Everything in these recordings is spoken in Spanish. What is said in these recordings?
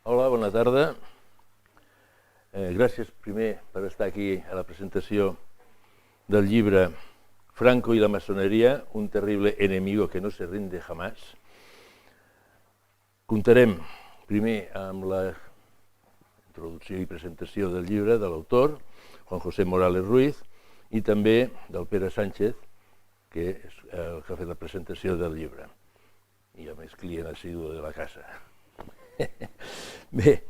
Hola, bona tarda. Gràcies primer per estar aquí a la presentació del llibre Franco y la masonería, un terrible enemigo que no se rinde jamás. Comptarem primer amb la introducció i presentació del llibre de l'autor, Juan José Morales Ruiz, i també del Pere Sánchez, que és el que ha fet la presentació del llibre, i a més client assidu de la casa. Bé,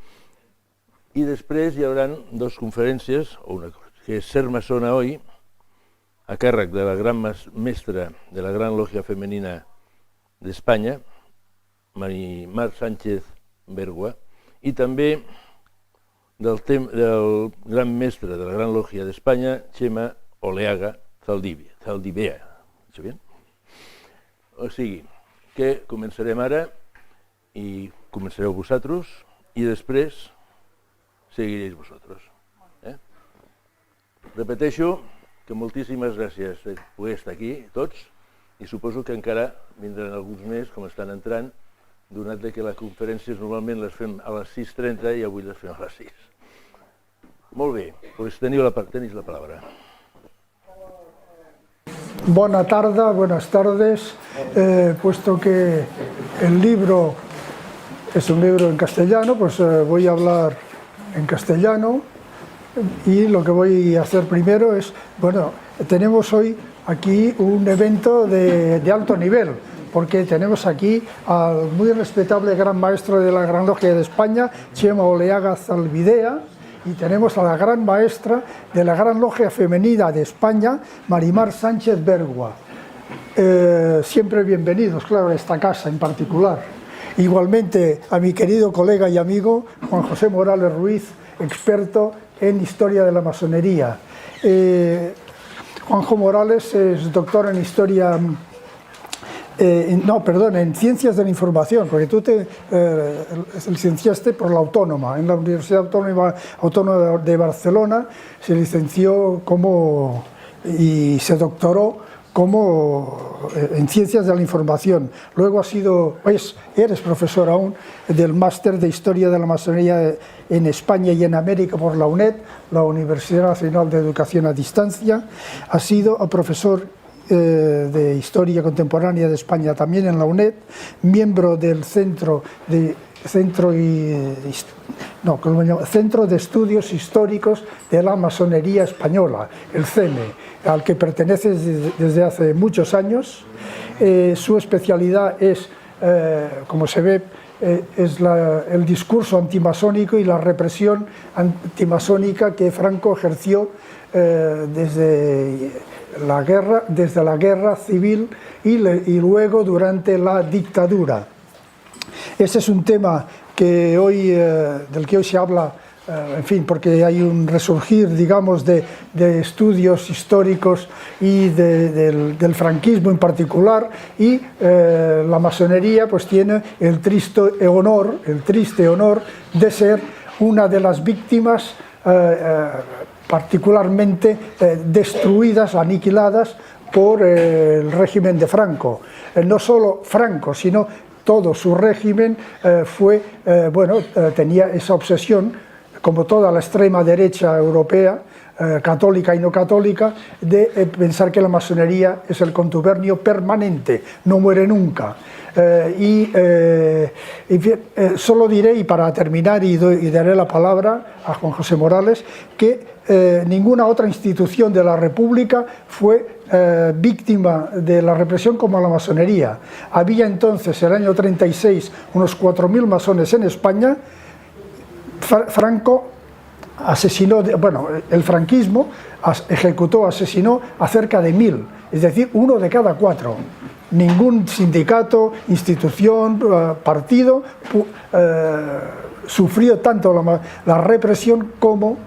i després hi haurà dues conferències, una que és Ser Masona Hoy, a càrrec de la gran mestra de la Gran Logia Femenina d'Espanya, Marimar Sánchez Bergua, i també del gran mestre de la Gran Logia d'Espanya, Chema Oleaga Zaldivea. O sigui, que començarem ara i començareu vosaltres i després seguiréis vosaltres. Repeteixo que moltíssimes gràcies per poder estar aquí, tots, i suposo que encara vindran alguns més, com estan entrant, donat que les conferències normalment les fem a les 6:30 i avui les fem a les 6. Molt bé, doncs tenéis la palabra. Buenas tardes. Puesto que el libro es un libro en castellano, pues voy a hablar en castellano. Y lo que voy a hacer primero es, tenemos hoy aquí un evento de alto nivel, porque tenemos aquí al muy respetable gran maestro de la Gran Logia de España, Chema Oleaga Zaldivea, y tenemos a la gran maestra de la Gran Logia Femenina de España, Marimar Sánchez Bergua. Siempre bienvenidos, claro, a esta casa en particular. Igualmente a mi querido colega y amigo Juan José Morales Ruiz, experto en historia de la masonería. Juanjo Morales es doctor en historia, en ciencias de la información, porque tú te licenciaste por la Autónoma, en la Universidad Autónoma de Barcelona, se licenció y se doctoró en ciencias de la información. Luego eres profesor aún del máster de historia de la masonería en España y en América por la UNED, la Universidad Nacional de Educación a Distancia. Has sido profesor de historia contemporánea de España también en la UNED, miembro del Centro de Estudios Históricos de la Masonería Española, el CEME, al que perteneces desde hace muchos años. Su especialidad es, como se ve, es el discurso antimasónico y la represión antimasónica que Franco ejerció desde la guerra civil y luego durante la dictadura. Ese es un tema del que hoy se habla, porque hay un resurgir, digamos, de estudios históricos y del franquismo en particular, y la masonería pues tiene el triste honor de ser una de las víctimas particularmente destruidas, aniquiladas por el régimen de Franco. No solo Franco, sino todo su régimen tenía esa obsesión, como toda la extrema derecha europea, católica y no católica, de pensar que la masonería es el contubernio permanente, no muere nunca. Solo diré, y para terminar, y daré la palabra a Juan José Morales, que ninguna otra institución de la República fue víctima de la represión como la masonería. Había entonces, en el año 36, unos 4.000 masones en España. Franco el franquismo asesinó a cerca de 1.000, es decir, 1 de cada 4. Ningún sindicato, institución, partido sufrió tanto la represión como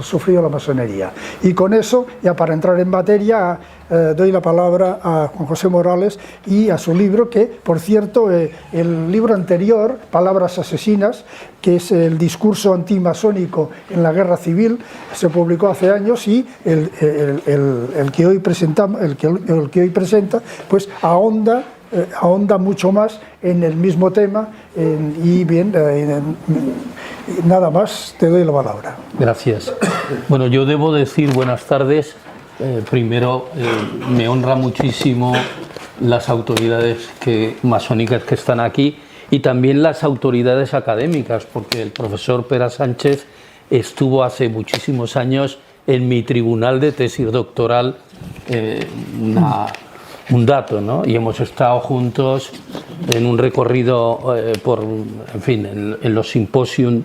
sufrió la masonería. Y con eso, ya para entrar en materia, doy la palabra a Juan José Morales y a su libro, que, por cierto, el libro anterior, Palabras asesinas, que es el discurso antimasónico en la guerra civil, se publicó hace años, y el que hoy presenta, pues ahonda ahonda mucho más en el mismo tema y bien, nada más, te doy la palabra. Gracias. Bueno, yo debo decir buenas tardes. Primero, me honra muchísimo las autoridades masónicas que están aquí y también las autoridades académicas, porque el profesor Pera Sánchez estuvo hace muchísimos años en mi tribunal de tesis doctoral, un dato, ¿no? Y hemos estado juntos en un recorrido en los simposium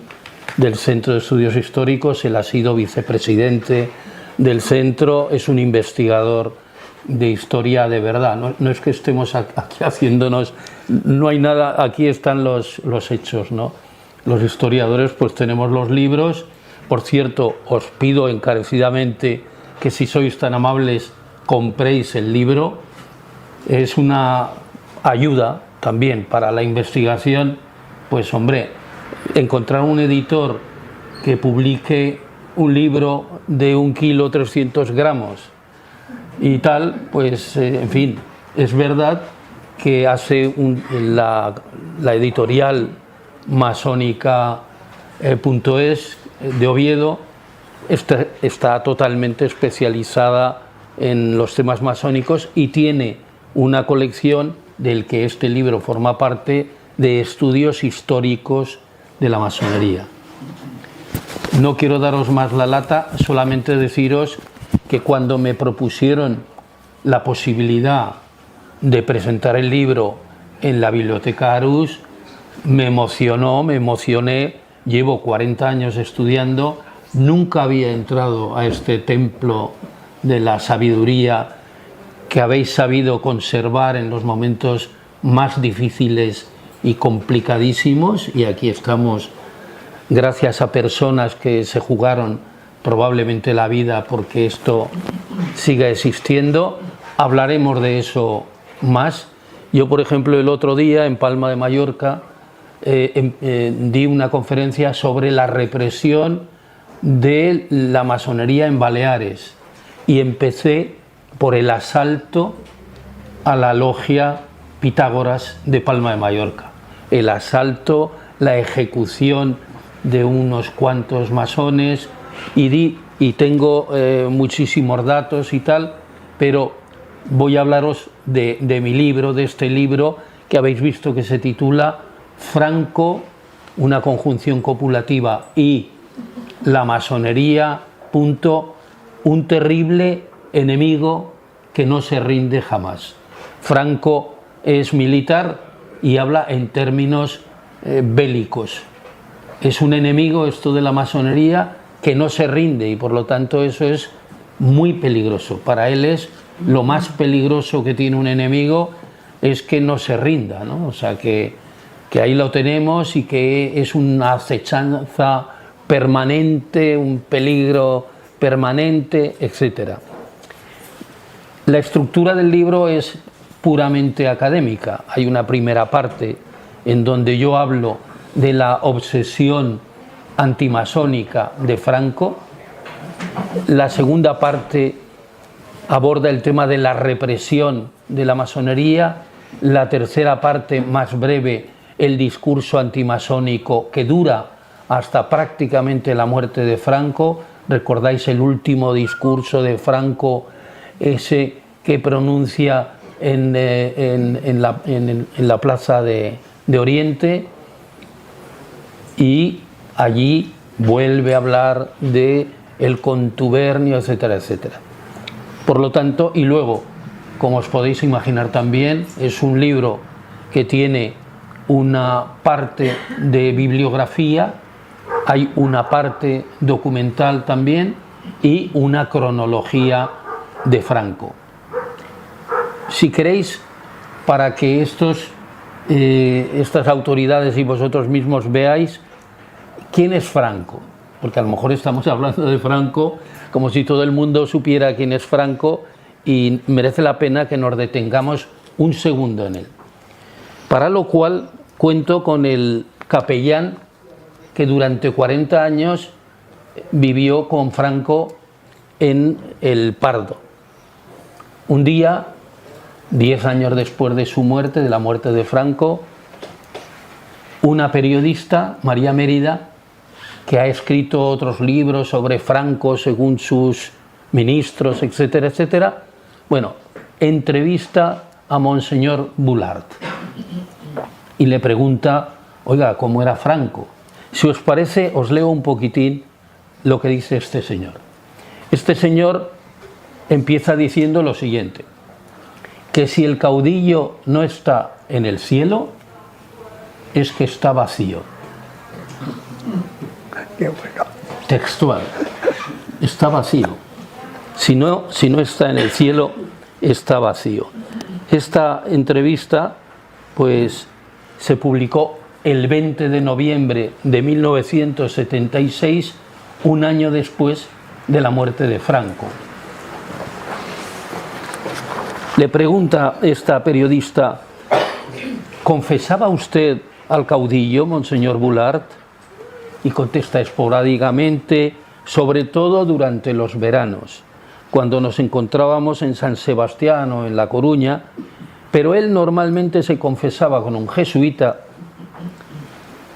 del Centro de Estudios Históricos. Él ha sido vicepresidente del centro, es un investigador de historia de verdad. No es que estemos aquí haciéndonos, no hay nada, aquí están los hechos, ¿no? Los historiadores pues tenemos los libros. Por cierto, os pido encarecidamente que si sois tan amables compréis el libro. Es una ayuda también para la investigación. Pues hombre, encontrar un editor que publique un libro de 1 kilo 300 gramos y tal, pues en fin, es verdad que hace la editorial masónica.es de Oviedo está totalmente especializada en los temas masónicos y tiene una colección del que este libro forma parte, de estudios históricos de la masonería. No quiero daros más la lata, solamente deciros que cuando me propusieron la posibilidad de presentar el libro en la Biblioteca Arús, me emocioné. Llevo 40 años estudiando, nunca había entrado a este templo de la sabiduría que habéis sabido conservar en los momentos más difíciles y complicadísimos, y aquí estamos gracias a personas que se jugaron probablemente la vida porque esto siga existiendo. Hablaremos de eso más. Yo, por ejemplo, el otro día en Palma de Mallorca di una conferencia sobre la represión de la masonería en Baleares y empecé por el asalto a la logia Pitágoras de Palma de Mallorca. El asalto, la ejecución de unos cuantos masones y tengo muchísimos datos y tal, pero voy a hablaros de mi libro, de este libro que habéis visto que se titula Franco, una conjunción copulativa y la masonería, un terrible enemigo que no se rinde jamás. Franco es militar y habla en términos bélicos. Es un enemigo, esto de la masonería, que no se rinde y por lo tanto eso es muy peligroso. Para él es lo más peligroso que tiene un enemigo, es que no se rinda, ¿no? O sea que ahí lo tenemos y que es una acechanza permanente, un peligro permanente, etc. La estructura del libro es puramente académica. Hay una primera parte en donde yo hablo de la obsesión antimasónica de Franco. La segunda parte aborda el tema de la represión de la masonería. La tercera parte, más breve, el discurso antimasónico que dura hasta prácticamente la muerte de Franco. ¿Recordáis el último discurso de Franco, ese que pronuncia en la plaza de Oriente? Y allí vuelve a hablar de el contubernio, etcétera, etcétera. Por lo tanto, y luego, como os podéis imaginar también, es un libro que tiene una parte de bibliografía, hay una parte documental también y una cronología de Franco. Si queréis, para que estas autoridades y vosotros mismos veáis quién es Franco, porque a lo mejor estamos hablando de Franco como si todo el mundo supiera quién es Franco y merece la pena que nos detengamos un segundo en él. Para lo cual cuento con el capellán que durante 40 años vivió con Franco en El Pardo. Un día 10 años después de su muerte, de la muerte de Franco, una periodista, María Mérida, que ha escrito otros libros sobre Franco según sus ministros, etcétera, etcétera, bueno, entrevista a Monseñor Boulard y le pregunta, oiga, ¿cómo era Franco? Si os parece, os leo un poquitín lo que dice este señor. Este señor empieza diciendo lo siguiente, que si el caudillo no está en el cielo, es que está vacío. Qué bueno. Textual. Está vacío. Si no está en el cielo, está vacío. Esta entrevista, pues, se publicó el 20 de noviembre de 1976, un año después de la muerte de Franco. Le pregunta esta periodista, ¿confesaba usted al caudillo, Monseñor Boulard? Y contesta esporádicamente, sobre todo durante los veranos, cuando nos encontrábamos en San Sebastián o en La Coruña, pero él normalmente se confesaba con un jesuita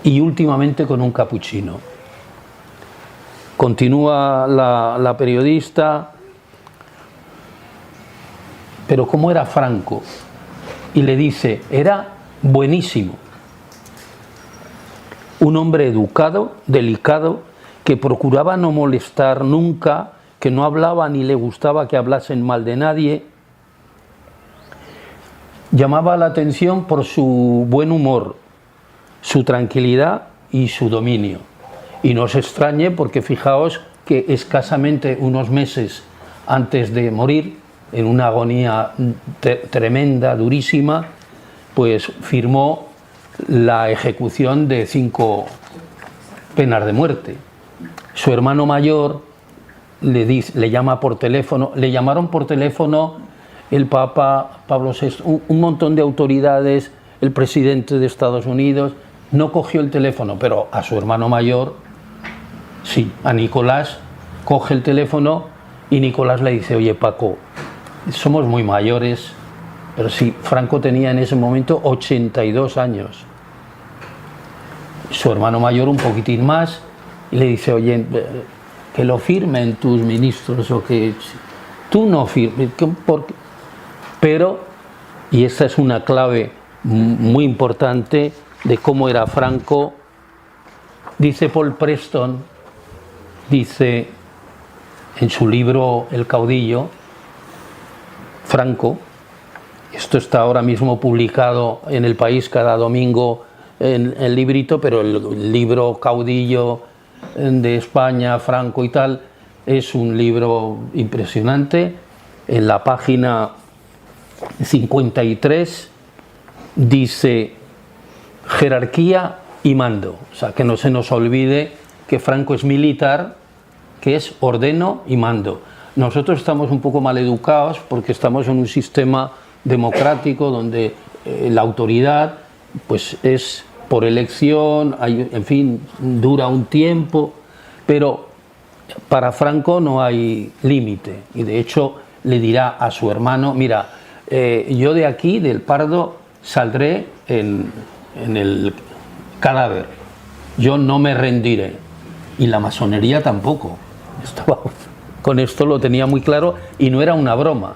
y últimamente con un capuchino. Continúa la periodista, pero ¿cómo era Franco? Y le dice, era buenísimo. Un hombre educado, delicado, que procuraba no molestar nunca, que no hablaba ni le gustaba que hablasen mal de nadie. Llamaba la atención por su buen humor, su tranquilidad y su dominio. Y no os extrañe porque fijaos que escasamente unos meses antes de morir, en una agonía tremenda, durísima, pues firmó la ejecución de 5 penas de muerte. Su hermano mayor le llama por teléfono, le llamaron por teléfono el Papa Pablo VI, un montón de autoridades, el presidente de Estados Unidos, no cogió el teléfono, pero a su hermano mayor, sí, a Nicolás, coge el teléfono y Nicolás le dice, oye Paco, somos muy mayores, pero sí, Franco tenía en ese momento 82 años. Su hermano mayor un poquitín más, y le dice, oye, que lo firmen tus ministros, o que tú no firmes, pero, y esta es una clave muy importante de cómo era Franco, dice Paul Preston, dice en su libro El caudillo, Franco, esto está ahora mismo publicado en El País cada domingo en el librito, pero el libro Caudillo de España, Franco y tal, es un libro impresionante. En la página 53 dice jerarquía y mando, o sea, que no se nos olvide que Franco es militar, que es ordeno y mando. Nosotros estamos un poco mal educados porque estamos en un sistema democrático donde la autoridad pues es por elección, en fin, dura un tiempo, pero para Franco no hay límite, y de hecho le dirá a su hermano, mira, yo de aquí, del Pardo, saldré en el cadáver, yo no me rendiré, y la masonería tampoco. Con esto lo tenía muy claro y no era una broma.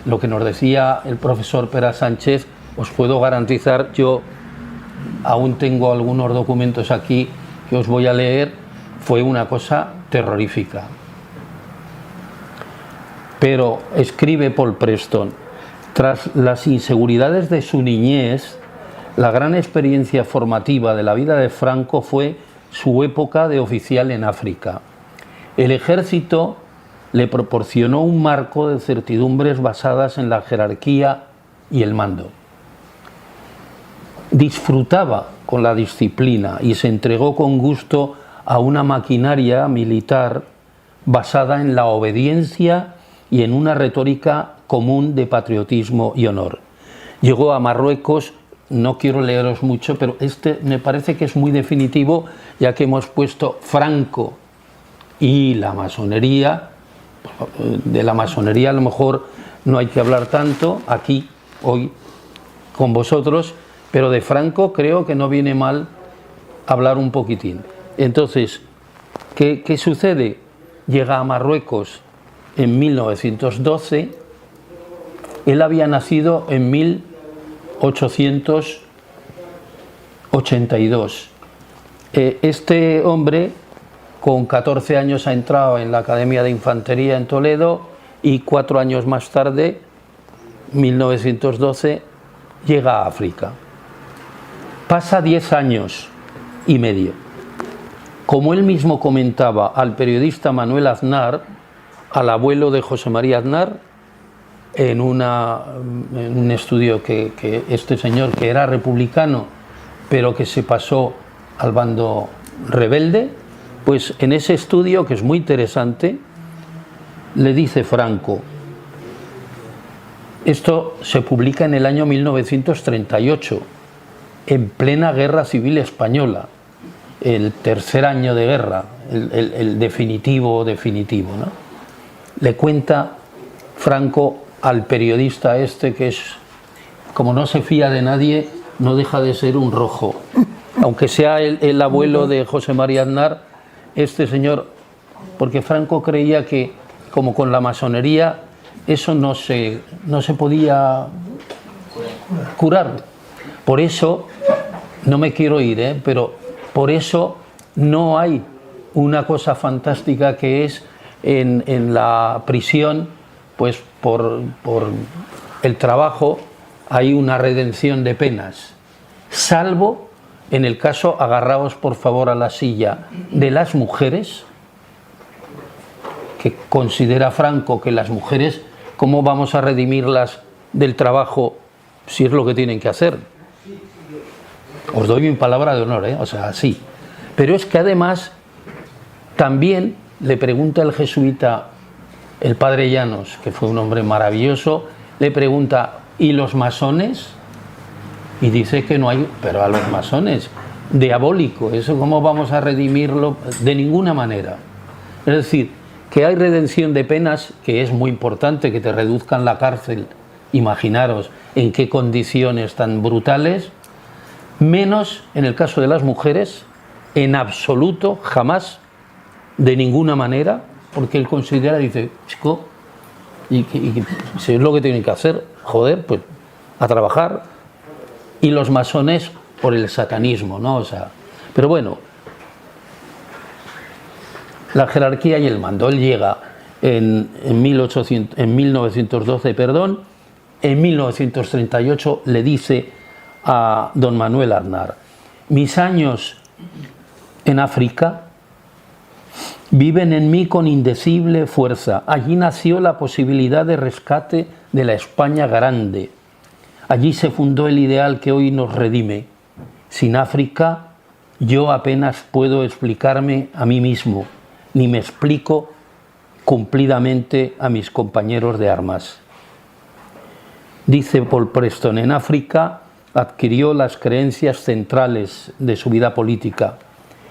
Lo que nos decía el profesor Pera Sánchez, os puedo garantizar, yo aún tengo algunos documentos aquí que os voy a leer, fue una cosa terrorífica. Pero escribe Paul Preston, tras las inseguridades de su niñez, la gran experiencia formativa de la vida de Franco fue su época de oficial en África. El ejército le proporcionó un marco de certidumbres basadas en la jerarquía y el mando. Disfrutaba con la disciplina y se entregó con gusto a una maquinaria militar basada en la obediencia y en una retórica común de patriotismo y honor. Llegó a Marruecos, no quiero leeros mucho, pero este me parece que es muy definitivo, ya que hemos puesto Franco y la masonería. De la masonería a lo mejor no hay que hablar tanto, aquí hoy con vosotros, pero de Franco creo que no viene mal hablar un poquitín. Entonces, ¿qué sucede? Llega a Marruecos en 1912, él había nacido en 1882. Este hombre con 14 años ha entrado en la Academia de Infantería en Toledo y 4 años más tarde, 1912, llega a África. Pasa 10 años y medio. Como él mismo comentaba al periodista Manuel Aznar, al abuelo de José María Aznar, en un estudio que este señor, que era republicano, pero que se pasó al bando rebelde, pues en ese estudio, que es muy interesante, le dice Franco, esto se publica en el año 1938, en plena Guerra Civil Española, el tercer año de guerra, el definitivo, ¿no? Le cuenta Franco al periodista este, que es, como no se fía de nadie, no deja de ser un rojo. Aunque sea el abuelo de José María Aznar, este señor, porque Franco creía que, como con la masonería, eso no se podía curar. Por eso, no me quiero ir, pero por eso no hay una cosa fantástica que es en la prisión, pues por el trabajo hay una redención de penas, salvo en el caso, agarraos por favor a la silla, de las mujeres, que considera Franco que las mujeres, ¿cómo vamos a redimirlas del trabajo si es lo que tienen que hacer? Os doy mi palabra de honor, o sea, sí. Pero es que además también le pregunta el jesuita, el padre Llanos, que fue un hombre maravilloso, le pregunta, ¿y los masones? Y dice que no hay, pero a los masones, diabólico, eso cómo vamos a redimirlo, de ninguna manera. Es decir, que hay redención de penas, que es muy importante, que te reduzcan la cárcel, imaginaros en qué condiciones tan brutales, menos en el caso de las mujeres, en absoluto, jamás, de ninguna manera, porque él considera, dice, chico, y si es lo que tienen que hacer, joder, pues a trabajar. Y los masones por el satanismo, ¿no? O sea, pero bueno, la jerarquía y el mando. Él llega en 1912, en 1938 le dice a don Manuel Aznar, mis años en África viven en mí con indecible fuerza. Allí nació la posibilidad de rescate de la España grande. Allí se fundó el ideal que hoy nos redime. Sin África, yo apenas puedo explicarme a mí mismo, ni me explico cumplidamente a mis compañeros de armas. Dice Paul Preston, en África adquirió las creencias centrales de su vida política,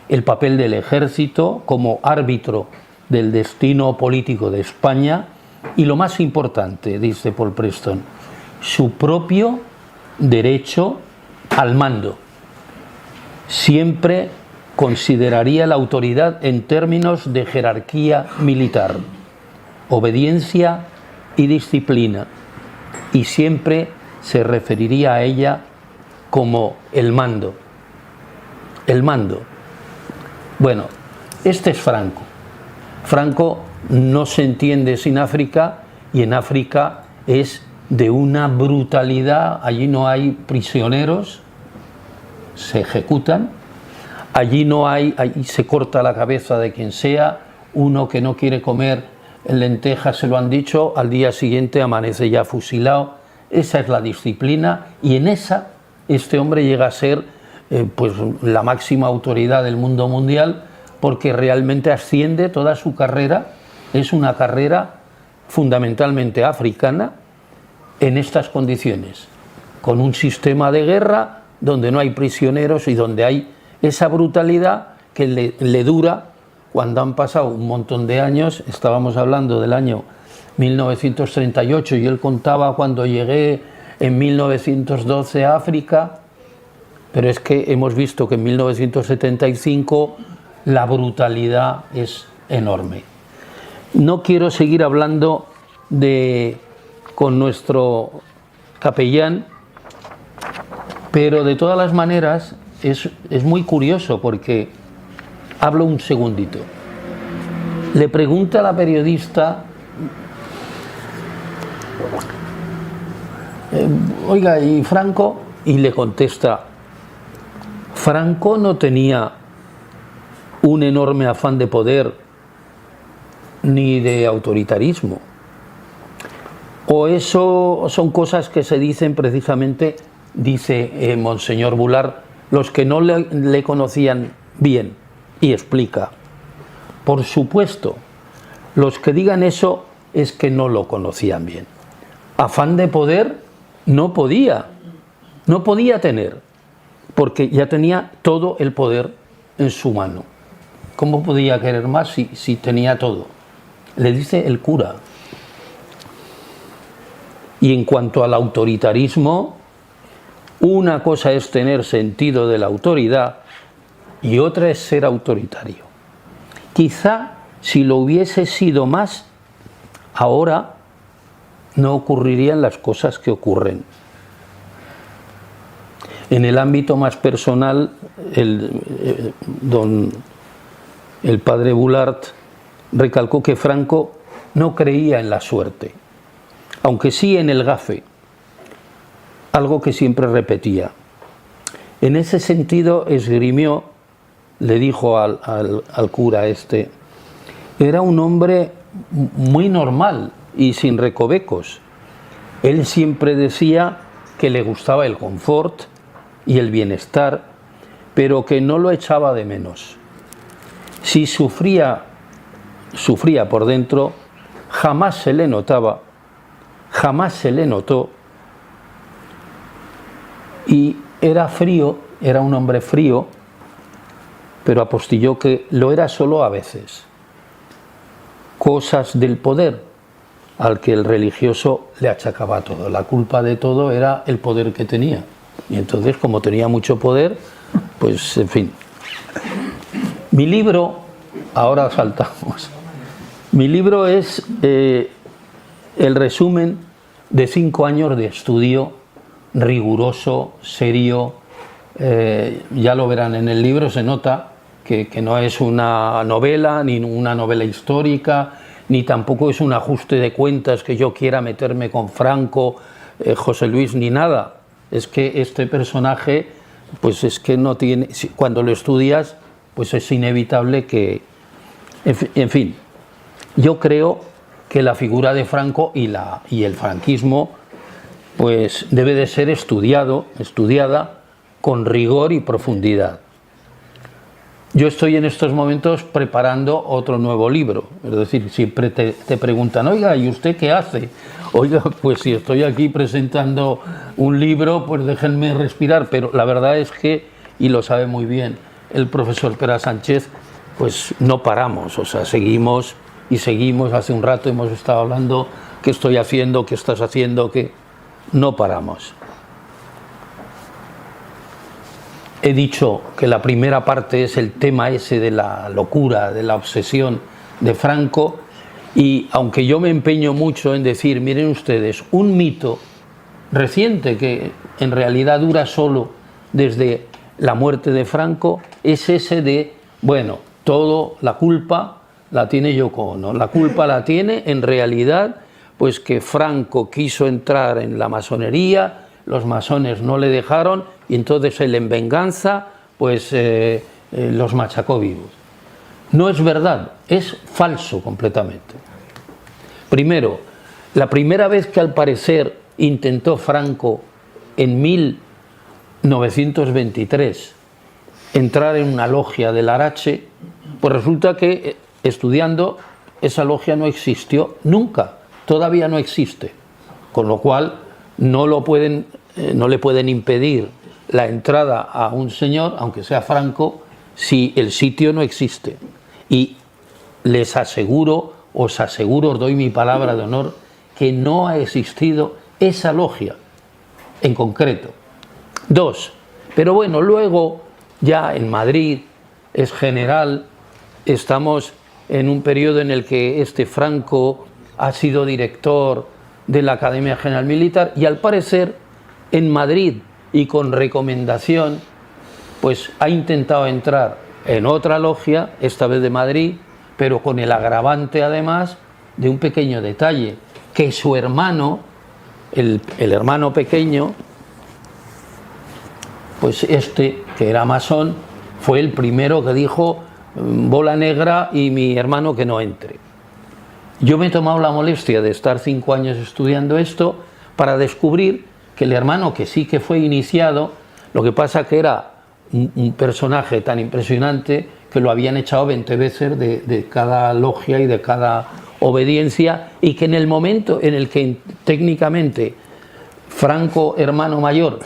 el papel del ejército como árbitro del destino político de España y lo más importante, dice Paul Preston, su propio derecho al mando. Siempre consideraría la autoridad en términos de jerarquía militar, obediencia y disciplina, y siempre se referiría a ella como el mando. El mando. Bueno, este es Franco. Franco no se entiende sin África y en África es de una brutalidad. Allí no hay prisioneros, se ejecutan. Allí no hay, allí se corta la cabeza de quien sea. Uno que no quiere comer lentejas, se lo han dicho, al día siguiente amanece ya fusilado. Esa es la disciplina y en esa este hombre llega a ser pues la máxima autoridad del mundo mundial, porque realmente asciende toda su carrera, es una carrera fundamentalmente africana en estas condiciones, con un sistema de guerra donde no hay prisioneros y donde hay esa brutalidad que le dura cuando han pasado un montón de años. Estábamos hablando del año 1938 y él contaba cuando llegué en 1912 a África, pero es que hemos visto que en 1975 la brutalidad es enorme. No quiero seguir hablando con nuestro capellán, pero de todas las maneras es muy curioso porque hablo un segundito. Le pregunta a la periodista, oiga, ¿y Franco? Y le contesta, Franco no tenía un enorme afán de poder ni de autoritarismo. O eso son cosas que se dicen precisamente, dice Monseñor Boulard, los que no le conocían bien, y explica. Por supuesto, los que digan eso es que no lo conocían bien. Afán de poder no podía tener, porque ya tenía todo el poder en su mano. ¿Cómo podía querer más si tenía todo? Le dice el cura. Y en cuanto al autoritarismo, una cosa es tener sentido de la autoridad y otra es ser autoritario. Quizá si lo hubiese sido más, ahora no ocurrirían las cosas que ocurren. En el ámbito más personal, el padre Boulard recalcó que Franco no creía en la suerte, aunque sí en el gafe, algo que siempre repetía. En ese sentido esgrimió, le dijo al cura era un hombre muy normal y sin recovecos. Él siempre decía que le gustaba el confort y el bienestar, pero que no lo echaba de menos. Si sufría por dentro, jamás se le notaba, jamás se le notó, y era frío, era un hombre frío, pero apostilló que lo era solo a veces. Cosas del poder al que el religioso le achacaba todo. La culpa de todo era el poder que tenía. Y entonces, como tenía mucho poder, pues en fin. Mi libro, ahora saltamos, mi libro es el resumen de 5 años de estudio riguroso, serio. Ya lo verán en el libro, se nota que no es una novela, ni una novela histórica, ni tampoco es un ajuste de cuentas que yo quiera meterme con Franco, José Luis, ni nada. Es que este personaje, pues es que no tiene, cuando lo estudias, pues es inevitable que, en fin, yo creo que la figura de Franco y el franquismo, pues debe de ser estudiada con rigor y profundidad. Yo estoy en estos momentos preparando otro nuevo libro, es decir, siempre te preguntan, oiga, ¿y usted qué hace? Oiga, pues si estoy aquí presentando un libro, pues déjenme respirar, pero la verdad es que, y lo sabe muy bien el profesor Pera Sánchez, pues no paramos, o sea, seguimos y seguimos. Hace un rato hemos estado hablando, qué estoy haciendo, qué estás haciendo, que no paramos. He dicho que la primera parte es el tema ese de la locura, de la obsesión de Franco, y aunque yo me empeño mucho en decir, miren ustedes, un mito reciente que en realidad dura solo desde la muerte de Franco, es ese de, bueno, todo la culpa la tiene Yoko Ono. La culpa la tiene en realidad pues que Franco quiso entrar en la masonería, los masones no le dejaron y entonces él en venganza pues los machacó vivos. No es verdad, es falso completamente. Primero, la primera vez que al parecer intentó Franco en 1923 entrar en una logia del Arache, pues resulta que estudiando esa logia no existió nunca, todavía no existe, con lo cual no le pueden impedir la entrada a un señor, aunque sea Franco, si el sitio no existe. Y les aseguro, os doy mi palabra de honor, que no ha existido esa logia. en concreto. 2. Pero bueno, luego ya en Madrid es general, estamos en un periodo en el que Franco ha sido director de la Academia General Militar y al parecer en Madrid y con recomendación pues ha intentado entrar en otra logia, esta vez de Madrid, pero con el agravante además de un pequeño detalle, que su hermano, el hermano pequeño, pues que era masón, fue el primero que dijo bola negra y mi hermano que no entre. Yo me he tomado la molestia de estar 5 años estudiando esto para descubrir que el hermano, que sí que fue iniciado, lo que pasa que era un personaje tan impresionante que lo habían echado 20 veces de cada logia y de cada obediencia, y que en el momento en el que técnicamente Franco, hermano mayor,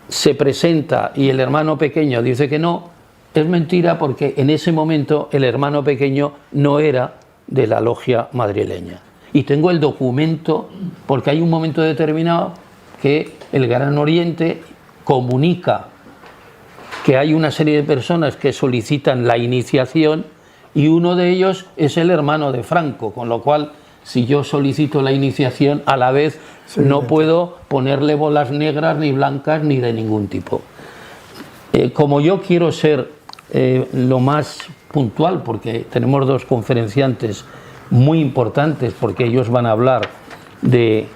se presenta y el hermano pequeño dice que no, es mentira, porque en ese momento el hermano pequeño no era de la logia madrileña. Y tengo el documento, porque hay un momento determinado que el Gran Oriente comunica que hay una serie de personas que solicitan la iniciación y uno de ellos es el hermano de Franco, con lo cual si yo solicito la iniciación, a la vez no puedo ponerle bolas negras ni blancas ni de ningún tipo. Como yo quiero ser lo más puntual, porque tenemos 2 conferenciantes muy importantes, porque ellos van a hablar de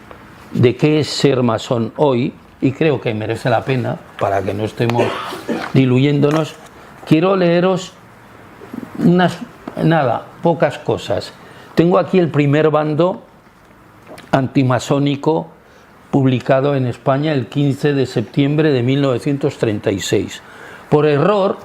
qué es ser masón hoy, y creo que merece la pena, para que no estemos diluyéndonos, quiero leeros pocas cosas. Tengo aquí el primer bando antimasónico publicado en España el 15 de septiembre de 1936. Por error,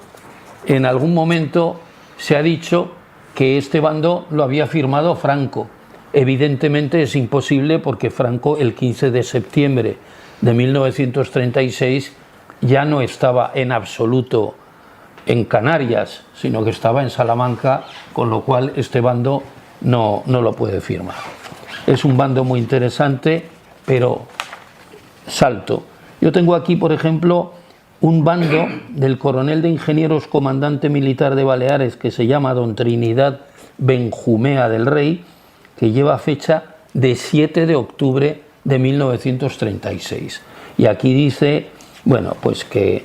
en algún momento se ha dicho que este bando lo había firmado Franco. Evidentemente es imposible, porque Franco el 15 de septiembre de 1936 ya no estaba en absoluto en Canarias, sino que estaba en Salamanca, con lo cual este bando no lo puede firmar. Es un bando muy interesante, pero salto. Yo tengo aquí, por ejemplo, un bando del coronel de ingenieros comandante militar de Baleares, que se llama don Trinidad Benjumea del Rey, que lleva fecha de 7 de octubre de 1936. Y aquí dice, bueno, pues que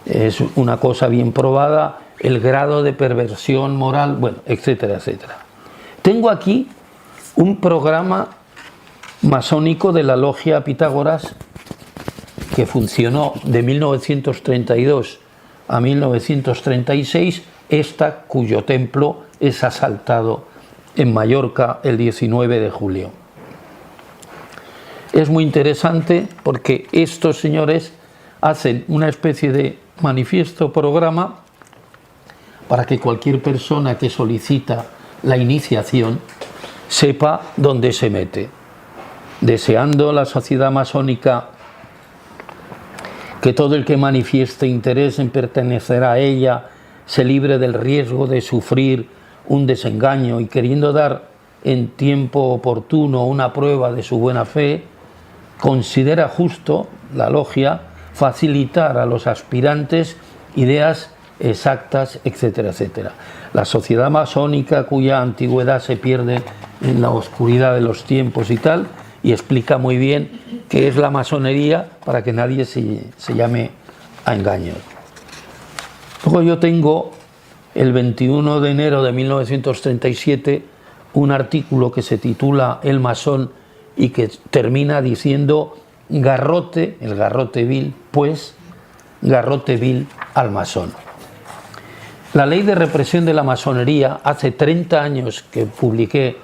es una cosa bien probada, el grado de perversión moral, bueno, etcétera, etcétera. Tengo aquí un programa masónico de la logia Pitágoras que funcionó de 1932 a 1936, cuyo templo es asaltado en Mallorca el 19 de julio. Es muy interesante porque estos señores hacen una especie de manifiesto programa para que cualquier persona que solicita la iniciación sepa dónde se mete, deseando la sociedad masónica que todo el que manifieste interés en pertenecer a ella se libre del riesgo de sufrir un desengaño, y queriendo dar en tiempo oportuno una prueba de su buena fe, considera justo la logia facilitar a los aspirantes ideas exactas, etcétera, etcétera. La sociedad masónica, cuya antigüedad se pierde en la oscuridad de los tiempos y tal, y explica muy bien qué es la masonería para que nadie se llame a engaño. Luego yo tengo el 21 de enero de 1937 un artículo que se titula El masón y que termina diciendo garrote, el garrote vil, pues garrote vil al masón. La ley de represión de la masonería, hace 30 años que publiqué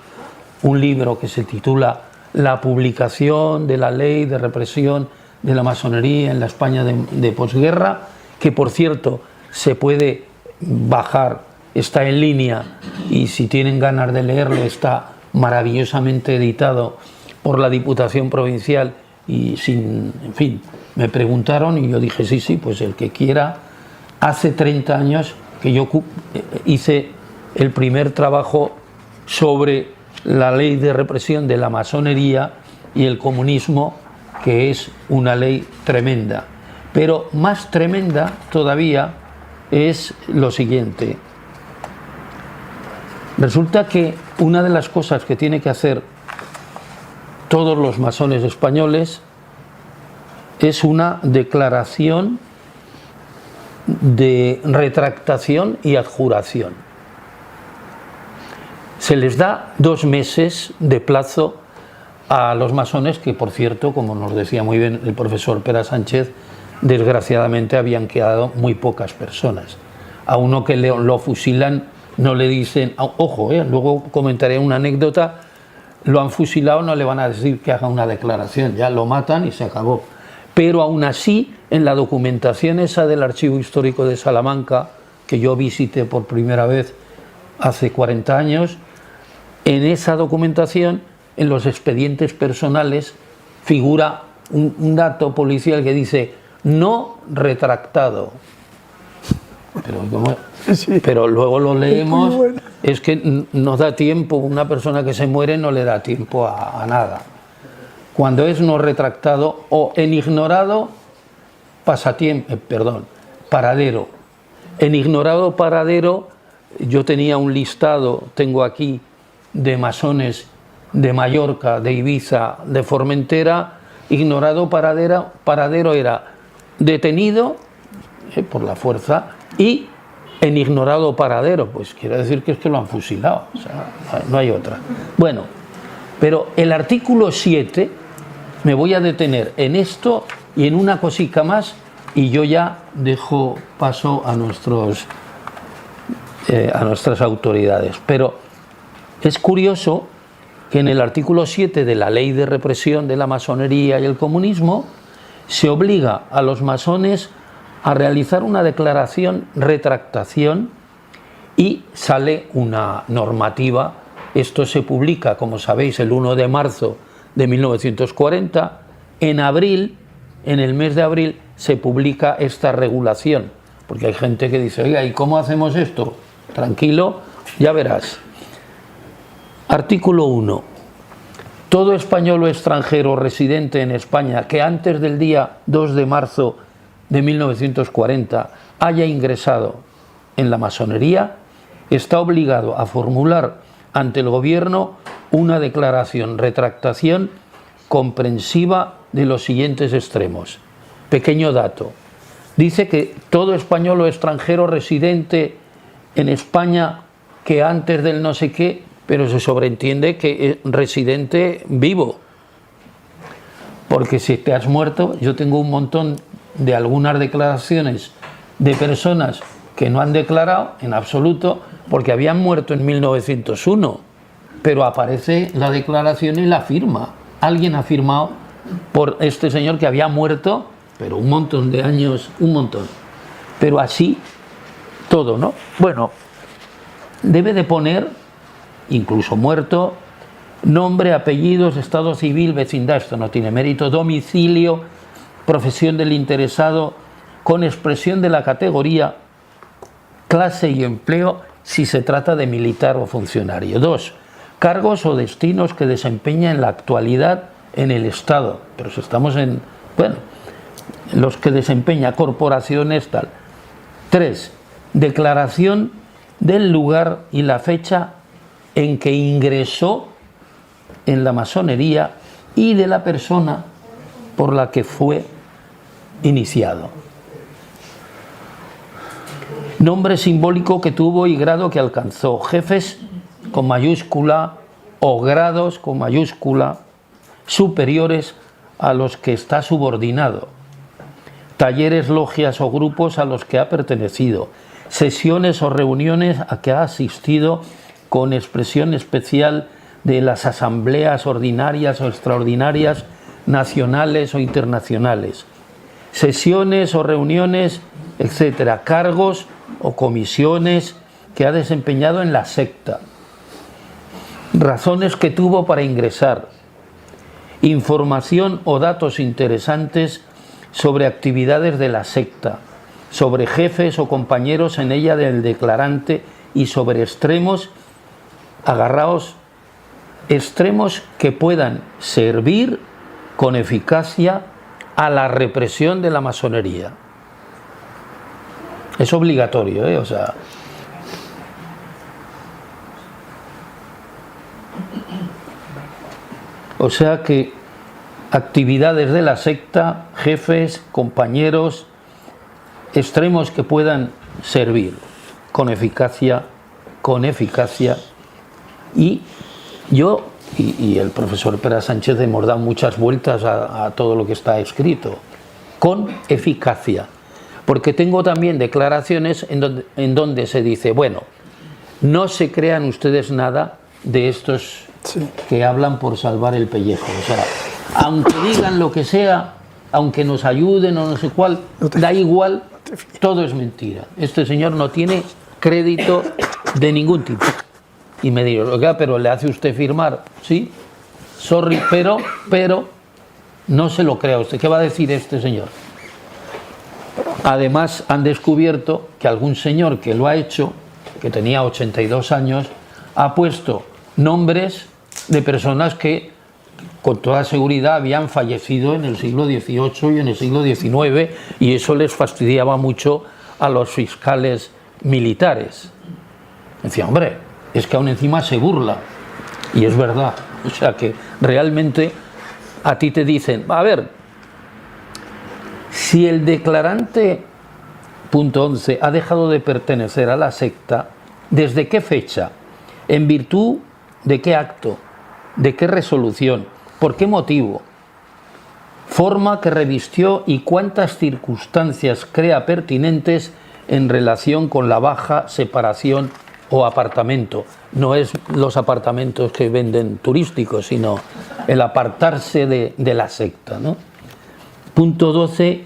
un libro que se titula La publicación de la ley de represión de la masonería en la España de posguerra, que por cierto se puede bajar, está en línea, y si tienen ganas de leerlo está maravillosamente editado por la Diputación Provincial, y en fin, me preguntaron y yo dije sí, pues el que quiera. Hace 30 años que yo hice el primer trabajo sobre la ley de represión de la masonería y el comunismo, que es una ley tremenda. Pero más tremenda todavía es lo siguiente. Resulta que una de las cosas que tiene que hacer todos los masones españoles es una declaración de retractación y adjuración. Se les da 2 meses de plazo a los masones, que por cierto, como nos decía muy bien el profesor Pera Sánchez, desgraciadamente habían quedado muy pocas personas. A uno que lo fusilan no le dicen, ojo, luego comentaré una anécdota, lo han fusilado, no le van a decir que haga una declaración, ya lo matan y se acabó. Pero aún así, en la documentación esa del Archivo Histórico de Salamanca, que yo visité por primera vez hace 40 años, en esa documentación, en los expedientes personales, figura un dato policial que dice no retractado. Pero luego lo leemos, es que nos da tiempo, una persona que se muere no le da tiempo a nada. Cuando es no retractado o en ignorado paradero. En ignorado paradero, yo tenía un listado, tengo aquí, de masones de Mallorca, de Ibiza, de Formentera. Ignorado paradero era detenido por la fuerza, y en ignorado paradero, pues quiere decir que es que lo han fusilado, o sea, no hay otra. Bueno, pero el artículo 7, me voy a detener en esto y en una cosita más, y yo ya dejo paso a nuestras autoridades. Pero es curioso que en el artículo 7 de la Ley de Represión de la Masonería y el Comunismo se obliga a los masones a realizar una declaración retractación, y sale una normativa. Esto se publica, como sabéis, el 1 de marzo de 1940. En abril, en el mes de abril, se publica esta regulación, porque hay gente que dice, oiga, ¿y cómo hacemos esto? Tranquilo, ya verás. Artículo 1. Todo español o extranjero residente en España que antes del día 2 de marzo de 1940 haya ingresado en la masonería está obligado a formular ante el gobierno una declaración retractación comprensiva de los siguientes extremos. Pequeño dato. Dice que todo español o extranjero residente en España que antes del no sé qué, pero se sobreentiende que es residente vivo. Porque si te has muerto, yo tengo un montón de algunas declaraciones de personas que no han declarado en absoluto porque habían muerto en 1901, pero aparece la declaración y la firma. Alguien ha firmado por este señor que había muerto, pero un montón de años, un montón. Pero así todo, ¿no? Bueno, debe de poner, incluso muerto, nombre, apellidos, estado civil, vecindad, esto no tiene mérito, domicilio, profesión del interesado, con expresión de la categoría, clase y empleo, si se trata de militar o funcionario. 2. Cargos o destinos que desempeña en la actualidad en el Estado, pero si estamos en, bueno, los que desempeña corporaciones, tal. 3. Declaración del lugar y la fecha en que ingresó en la masonería y de la persona por la que fue iniciado. Nombre simbólico que tuvo y grado que alcanzó. Jefes con mayúscula o grados con mayúscula superiores a los que está subordinado. Talleres, logias o grupos a los que ha pertenecido. Sesiones o reuniones a que ha asistido con expresión especial de las asambleas ordinarias o extraordinarias nacionales o internacionales. Sesiones o reuniones, etcétera. Cargos o comisiones que ha desempeñado en la secta. Razones que tuvo para ingresar. Información o datos interesantes sobre actividades de la secta, sobre jefes o compañeros en ella del declarante y sobre extremos, agarraos, extremos que puedan servir con eficacia a la represión de la masonería. Es obligatorio, ¿eh? O sea que actividades de la secta, jefes, compañeros, extremos que puedan servir con eficacia, y yo y el profesor Pera Sánchez hemos dado muchas vueltas a todo lo que está escrito, con eficacia, porque tengo también declaraciones en donde se dice, bueno, no se crean ustedes nada de estos que hablan por salvar el pellejo, o sea, aunque digan lo que sea, aunque nos ayuden o no sé cuál, da igual, todo es mentira. Este señor no tiene crédito de ningún tipo. Y me digo, oiga, pero le hace usted firmar, ¿sí? Sorry, pero no se lo crea usted. ¿Qué va a decir este señor? Además, han descubierto que algún señor que lo ha hecho, que tenía 82 años, ha puesto nombres de personas que con toda seguridad habían fallecido en el siglo XVIII y en el siglo XIX, y eso les fastidiaba mucho a los fiscales militares. Decía, hombre, es que aún encima se burla, y es verdad. O sea que realmente a ti te dicen, a ver, si el declarante, punto 11, ha dejado de pertenecer a la secta, ¿desde qué fecha? ¿En virtud de qué acto? ¿De qué resolución? ¿Por qué motivo? Forma que revistió y cuántas circunstancias crea pertinentes en relación con la baja, separación o apartamento. No es los apartamentos que venden turísticos, sino el apartarse de la secta, ¿no? Punto 12.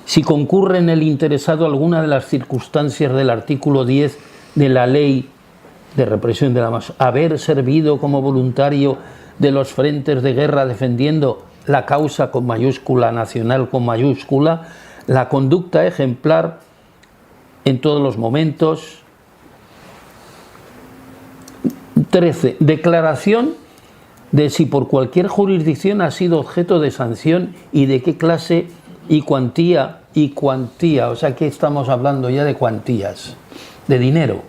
Si concurre en el interesado alguna de las circunstancias del artículo 10 de la ley de represión de la masonería, haber servido como voluntario de los frentes de guerra defendiendo la causa con mayúscula, nacional con mayúscula, la conducta ejemplar en todos los momentos. 13. Declaración de si por cualquier jurisdicción ha sido objeto de sanción y de qué clase y cuantía, o sea que estamos hablando ya de cuantías, de dinero,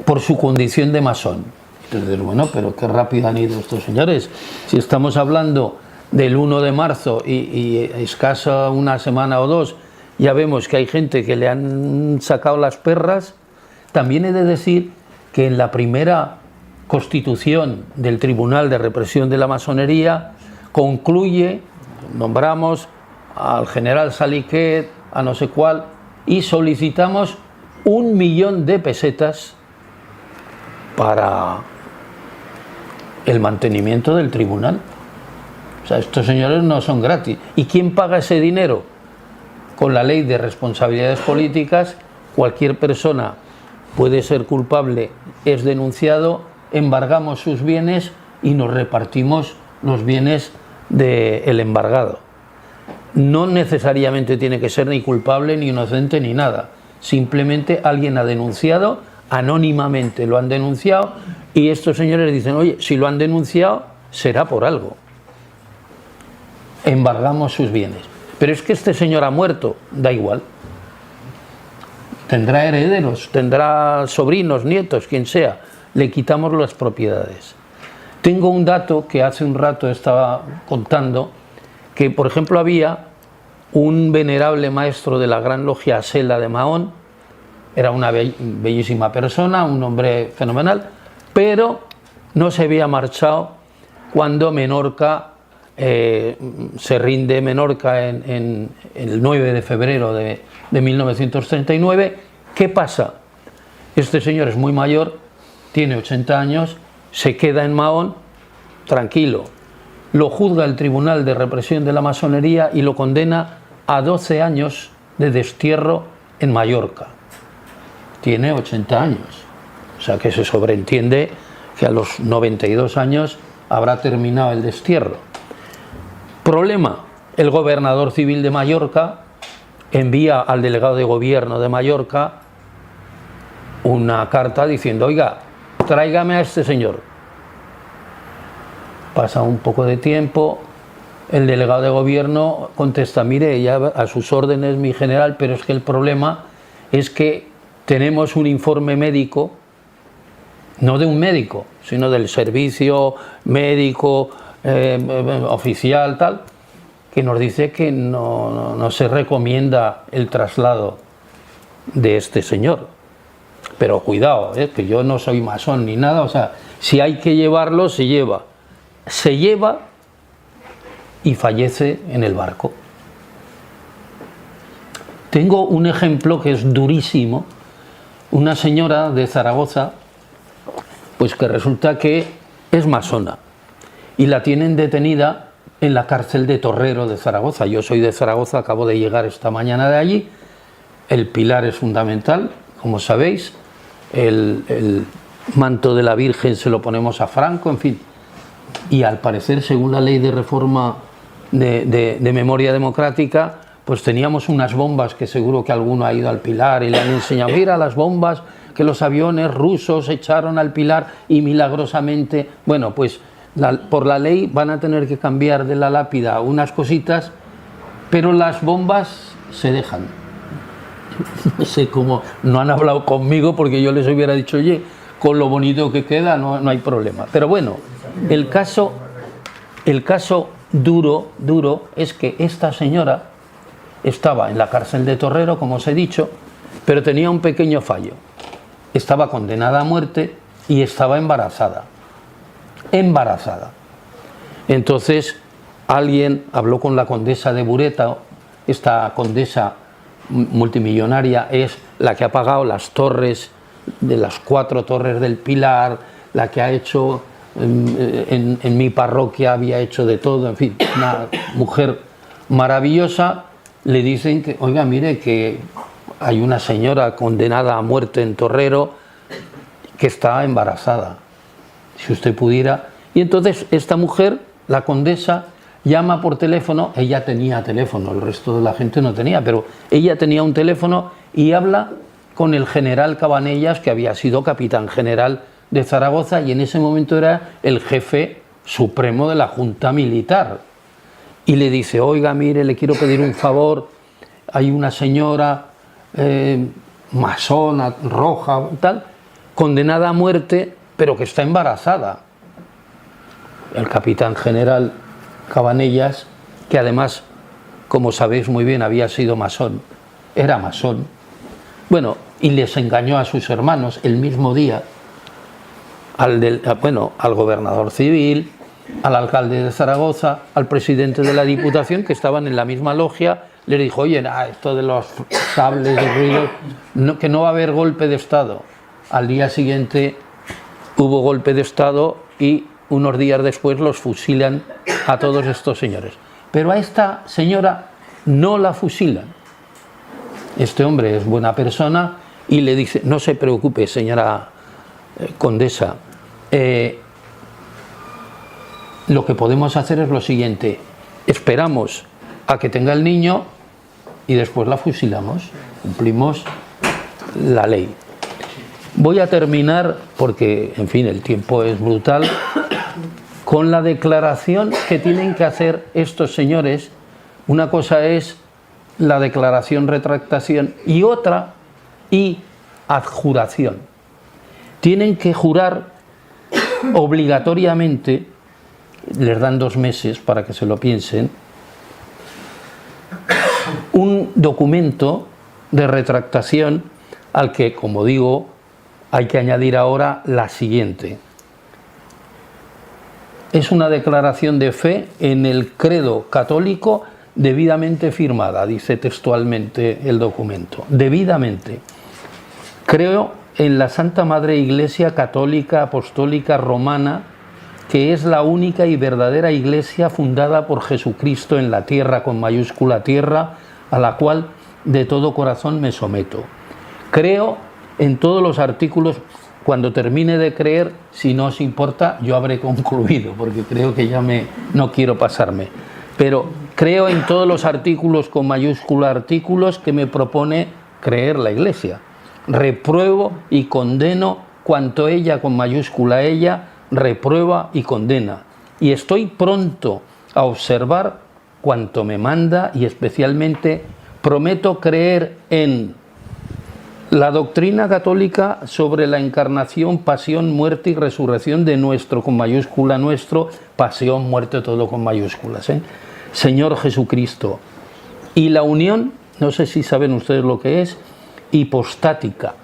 por su condición de masón. Entonces, bueno, pero qué rápido han ido estos señores. Si estamos hablando del 1 de marzo y escasa una semana o dos, ya vemos que hay gente que le han sacado las perras. También he de decir que en la primera constitución del Tribunal de Represión de la Masonería concluye, nombramos al general Saliquet, a no sé cuál, y solicitamos 1 millón de pesetas para el mantenimiento del tribunal. O sea, estos señores no son gratis. ¿Y quién paga ese dinero? Con la ley de responsabilidades políticas, cualquier persona puede ser culpable, es denunciado, embargamos sus bienes y nos repartimos los bienes del embargado. No necesariamente tiene que ser ni culpable, ni inocente, ni nada. Simplemente alguien ha denunciado, anónimamente lo han denunciado, y estos señores dicen, oye, si lo han denunciado, será por algo. Embargamos sus bienes. Pero es que este señor ha muerto, da igual. Tendrá herederos, tendrá sobrinos, nietos, quien sea. Le quitamos las propiedades. Tengo un dato que hace un rato estaba contando, que por ejemplo había un venerable maestro de la Gran Logia Asela de Mahón, era una bellísima persona, un hombre fenomenal, pero no se había marchado cuando Menorca, se rinde Menorca en el 9 de febrero de 1939. ¿Qué pasa? Este señor es muy mayor, tiene 80 años, se queda en Mahón, tranquilo. Lo juzga el Tribunal de Represión de la Masonería y lo condena a 12 años de destierro en Mallorca. Tiene 80 años, o sea que se sobreentiende que a los 92 años habrá terminado el destierro. Problema, el gobernador civil de Mallorca envía al delegado de gobierno de Mallorca una carta diciendo, oiga, tráigame a este señor. Pasa un poco de tiempo, El delegado de gobierno contesta, mire, ya a sus órdenes, mi general, pero es que el problema es que tenemos un informe médico, no de un médico, sino del servicio médico oficial, tal, que nos dice que no se recomienda el traslado de este señor. Pero cuidado, que yo no soy masón ni nada, o sea, si hay que llevarlo, se lleva. Se lleva y fallece en el barco. Tengo un ejemplo que es durísimo. Una señora de Zaragoza, pues que resulta que es masona y la tienen detenida en la cárcel de Torrero de Zaragoza. Yo soy de Zaragoza, acabo de llegar esta mañana de allí. El pilar es fundamental, como sabéis. El manto de la Virgen se lo ponemos a Franco, en fin. Y al parecer, según la ley de reforma de memoria democrática, pues teníamos unas bombas que seguro que alguno ha ido al Pilar y le han enseñado, mira las bombas que los aviones rusos echaron al Pilar y milagrosamente, bueno, pues por la ley van a tener que cambiar de la lápida unas cositas, pero las bombas se dejan. No sé cómo, no han hablado conmigo porque yo les hubiera dicho, oye, con lo bonito que queda no hay problema. Pero bueno, el caso duro es que esta señora estaba en la cárcel de Torrero, como os he dicho, pero tenía un pequeño fallo. Estaba condenada a muerte y estaba embarazada. Entonces alguien habló con la condesa de Bureta. Esta condesa multimillonaria es la que ha pagado las torres, de las 4 torres del Pilar, la que ha hecho en mi parroquia, había hecho de todo, en fin, una mujer maravillosa. Le dicen que, oiga, mire, que hay una señora condenada a muerte en Torrero que está embarazada, si usted pudiera. Y entonces esta mujer, la condesa, llama por teléfono. Ella tenía teléfono, el resto de la gente no tenía, pero ella tenía un teléfono y habla con el general Cabanellas, que había sido capitán general de Zaragoza y en ese momento era el jefe supremo de la Junta Militar. Y le dice, oiga, mire, le quiero pedir un favor, hay una señora masona, roja, tal, condenada a muerte, pero que está embarazada. El capitán general Cabanellas, que además, como sabéis muy bien, había sido masón, era masón, bueno, y les engañó a sus hermanos el mismo día, al gobernador civil, al alcalde de Zaragoza, al presidente de la Diputación, que estaban en la misma logia. Les dijo, oye, esto de los sables y ruidos, que no va a haber golpe de Estado. Al día siguiente hubo golpe de Estado y unos días después los fusilan a todos estos señores. Pero a esta señora no la fusilan. Este hombre es buena persona y le dice, no se preocupe, señora condesa, lo que podemos hacer es lo siguiente, esperamos a que tenga el niño y después la fusilamos, cumplimos la ley. Voy a terminar, porque en fin el tiempo es brutal, con la declaración que tienen que hacer estos señores. Una cosa es la declaración retractación y otra adjuración. Tienen que jurar obligatoriamente, les dan 2 meses para que se lo piensen, un documento de retractación al que, como digo, hay que añadir ahora la siguiente. Es una declaración de fe en el credo católico debidamente firmada, dice textualmente el documento, debidamente. Creo en la Santa Madre Iglesia Católica Apostólica Romana, que es la única y verdadera Iglesia fundada por Jesucristo en la tierra, con mayúscula tierra, a la cual de todo corazón me someto. Creo en todos los artículos. Cuando termine de creer, si no os importa, yo habré concluido, porque creo que no quiero pasarme. Pero creo en todos los artículos con mayúscula artículos que me propone creer la Iglesia. Repruebo y condeno cuanto ella, con mayúscula ella, reprueba y condena. Y estoy pronto a observar cuanto me manda y especialmente prometo creer en la doctrina católica sobre la encarnación, pasión, muerte y resurrección de nuestro, con mayúscula nuestro, pasión, muerte, todo con mayúsculas, Señor Jesucristo. Y la unión, no sé si saben ustedes lo que es, hipostática.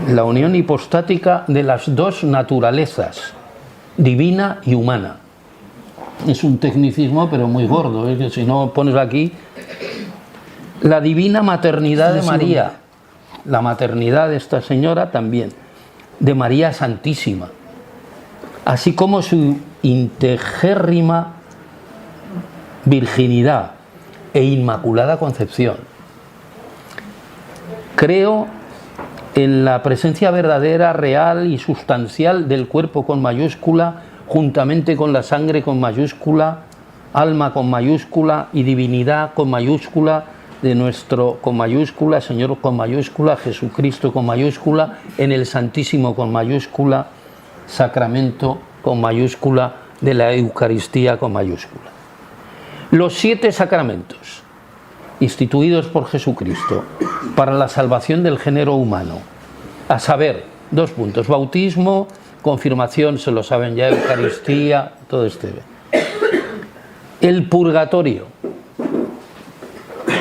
La unión hipostática de las dos naturalezas, divina y humana. Es un tecnicismo, pero muy gordo, que si no pones aquí la divina maternidad de María, la maternidad de esta señora también, de María Santísima, así como su integérrima virginidad e inmaculada concepción. Creo en la presencia verdadera, real y sustancial del cuerpo con mayúscula, juntamente con la sangre con mayúscula, alma con mayúscula y divinidad con mayúscula, de nuestro con mayúscula, Señor con mayúscula, Jesucristo con mayúscula, en el Santísimo con mayúscula, sacramento con mayúscula, de la Eucaristía con mayúscula. Los 7 sacramentos instituidos por Jesucristo para la salvación del género humano, a saber, 2 puntos, bautismo, confirmación, se lo saben ya, Eucaristía, todo este. El purgatorio.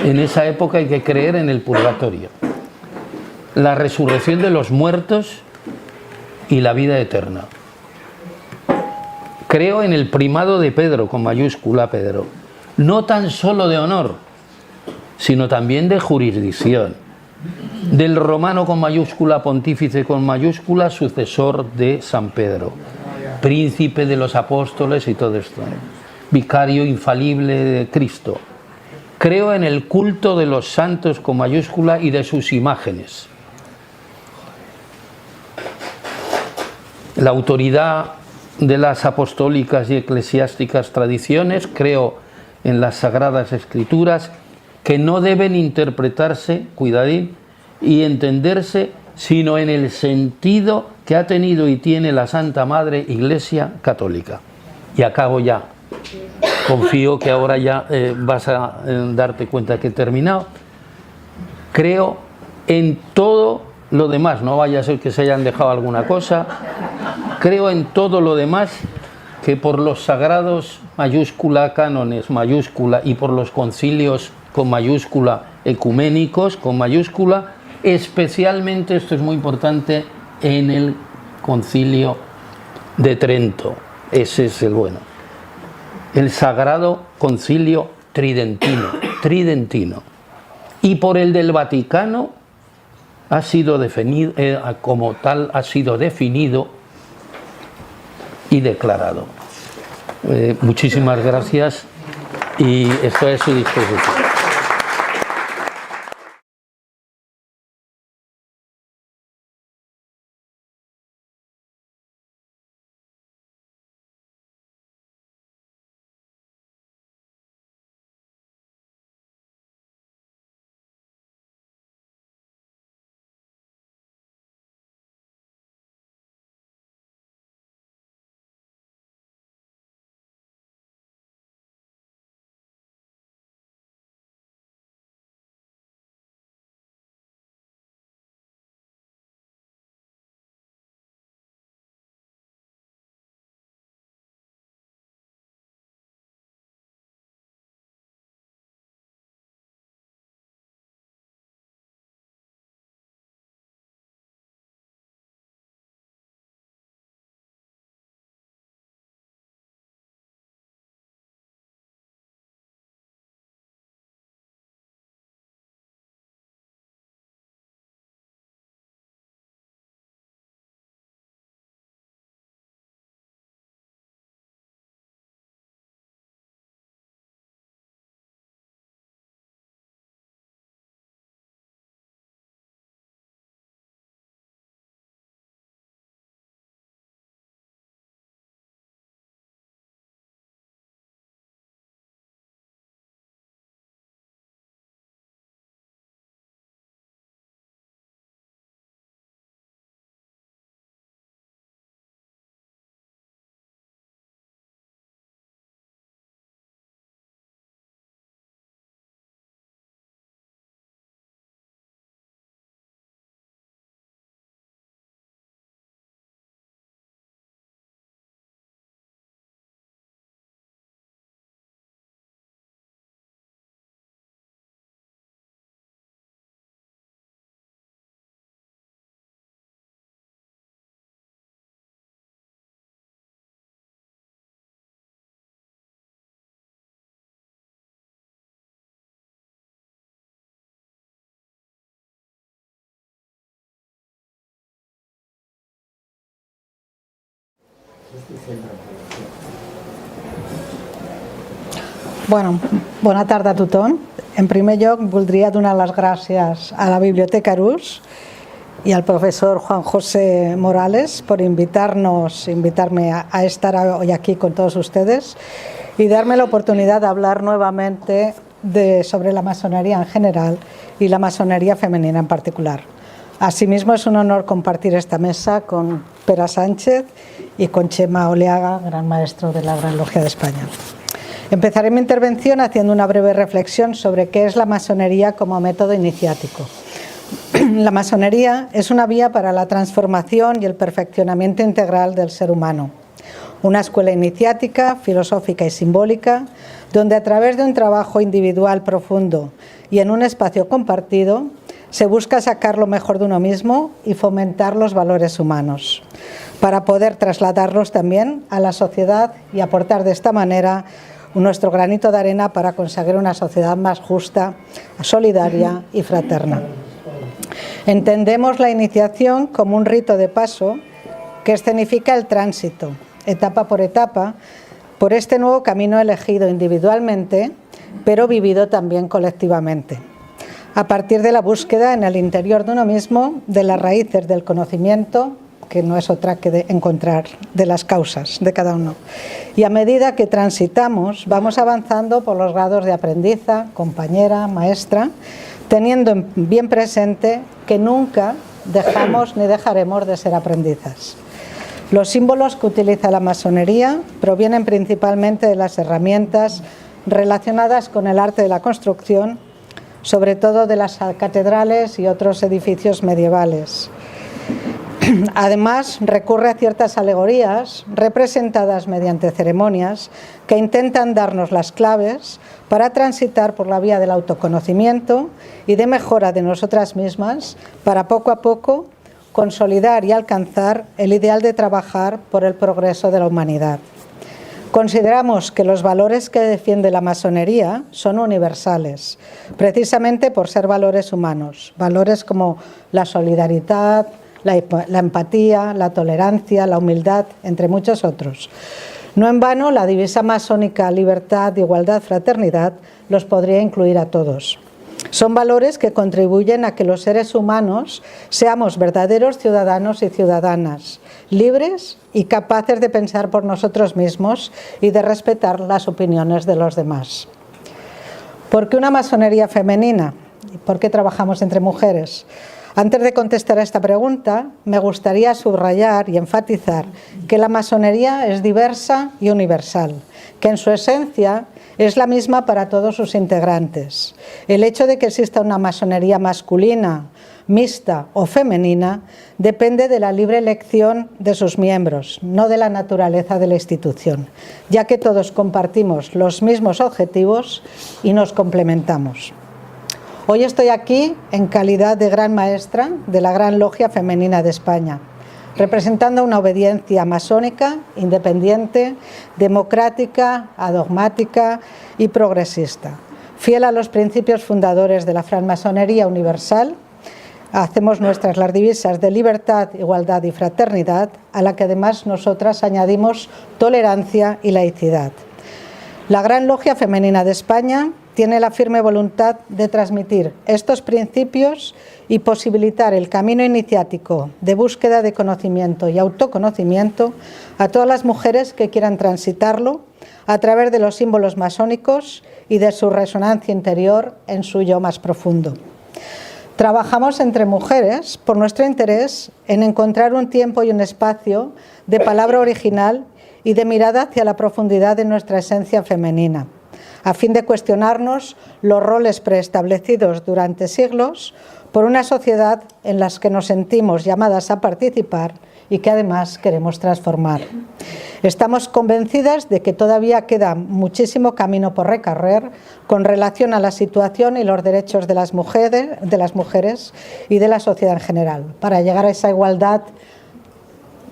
En esa época hay que creer en el purgatorio. La resurrección de los muertos y la vida eterna. Creo en el primado de Pedro, con mayúscula Pedro. No tan solo de honor, sino también de jurisdicción. Del romano con mayúscula, pontífice con mayúscula, sucesor de San Pedro. Príncipe de los apóstoles y todo esto. Vicario infalible de Cristo. Creo en el culto de los santos con mayúscula y de sus imágenes. La autoridad de las apostólicas y eclesiásticas tradiciones, creo en las Sagradas Escrituras, que no deben interpretarse, cuidadín, y entenderse, sino en el sentido que ha tenido y tiene la Santa Madre Iglesia Católica. Y acabo ya. Confío que ahora ya vas a darte cuenta que he terminado. Creo en todo lo demás, no vaya a ser que se hayan dejado alguna cosa. Creo en todo lo demás que por los sagrados mayúscula, cánones mayúscula, y por los concilios con mayúscula, ecuménicos con mayúscula, especialmente, esto es muy importante, en el concilio de Trento. Ese es el bueno. El Sagrado Concilio Tridentino, y por el del Vaticano ha sido definido, como tal ha sido definido y declarado. Muchísimas gracias y estoy a su disposición. Bueno, bona tarda a tothom. En primer lloc, voldria donar les gràcies a la Biblioteca Arús y al profesor Juan José Morales por invitarme a estar hoy aquí con todos ustedes y darme la oportunidad de hablar nuevamente sobre la masonería en general y la masonería femenina en particular. Asimismo, es un honor compartir esta mesa con Pera Sánchez y con Chema Oleaga, gran maestro de la Gran Logia de España. Empezaré mi intervención haciendo una breve reflexión sobre qué es la masonería como método iniciático. La masonería es una vía para la transformación y el perfeccionamiento integral del ser humano. Una escuela iniciática, filosófica y simbólica, donde a través de un trabajo individual profundo y en un espacio compartido, se busca sacar lo mejor de uno mismo y fomentar los valores humanos, para poder trasladarlos también a la sociedad y aportar de esta manera nuestro granito de arena para conseguir una sociedad más justa, solidaria y fraterna. Entendemos la iniciación como un rito de paso que escenifica el tránsito, etapa por etapa, por este nuevo camino elegido individualmente, pero vivido también colectivamente, a partir de la búsqueda en el interior de uno mismo de las raíces del conocimiento, que no es otra que de encontrar de las causas de cada uno. Y a medida que transitamos, vamos avanzando por los grados de aprendiza, compañera, maestra, teniendo bien presente que nunca dejamos ni dejaremos de ser aprendizas. Los símbolos que utiliza la masonería provienen principalmente de las herramientas relacionadas con el arte de la construcción, sobre todo de las catedrales y otros edificios medievales. Además, recurre a ciertas alegorías representadas mediante ceremonias que intentan darnos las claves para transitar por la vía del autoconocimiento y de mejora de nosotras mismas para poco a poco consolidar y alcanzar el ideal de trabajar por el progreso de la humanidad. Consideramos que los valores que defiende la masonería son universales, precisamente por ser valores humanos, valores como la solidaridad, la empatía, la tolerancia, la humildad, entre muchos otros. No en vano, la divisa masónica libertad, igualdad, fraternidad los podría incluir a todos. Son valores que contribuyen a que los seres humanos seamos verdaderos ciudadanos y ciudadanas, libres y capaces de pensar por nosotros mismos y de respetar las opiniones de los demás. ¿Por qué una masonería femenina? ¿Por qué trabajamos entre mujeres? Antes de contestar a esta pregunta, me gustaría subrayar y enfatizar que la masonería es diversa y universal, que en su esencia es la misma para todos sus integrantes. El hecho de que exista una masonería masculina, mixta o femenina depende de la libre elección de sus miembros, no de la naturaleza de la institución, ya que todos compartimos los mismos objetivos y nos complementamos. Hoy estoy aquí en calidad de gran maestra de la Gran Logia Femenina de España, representando una obediencia masónica, independiente, democrática, adogmática y progresista. Fiel a los principios fundadores de la francmasonería universal, hacemos nuestras las divisas de libertad, igualdad y fraternidad, a la que además nosotras añadimos tolerancia y laicidad. La Gran Logia Femenina de España tiene la firme voluntad de transmitir estos principios y posibilitar el camino iniciático de búsqueda de conocimiento y autoconocimiento a todas las mujeres que quieran transitarlo a través de los símbolos masónicos y de su resonancia interior en su yo más profundo. Trabajamos entre mujeres por nuestro interés en encontrar un tiempo y un espacio de palabra original y de mirada hacia la profundidad de nuestra esencia femenina, a fin de cuestionarnos los roles preestablecidos durante siglos por una sociedad en la que nos sentimos llamadas a participar y que además queremos transformar. Estamos convencidas de que todavía queda muchísimo camino por recorrer con relación a la situación y los derechos de las mujeres y de la sociedad en general, para llegar a esa igualdad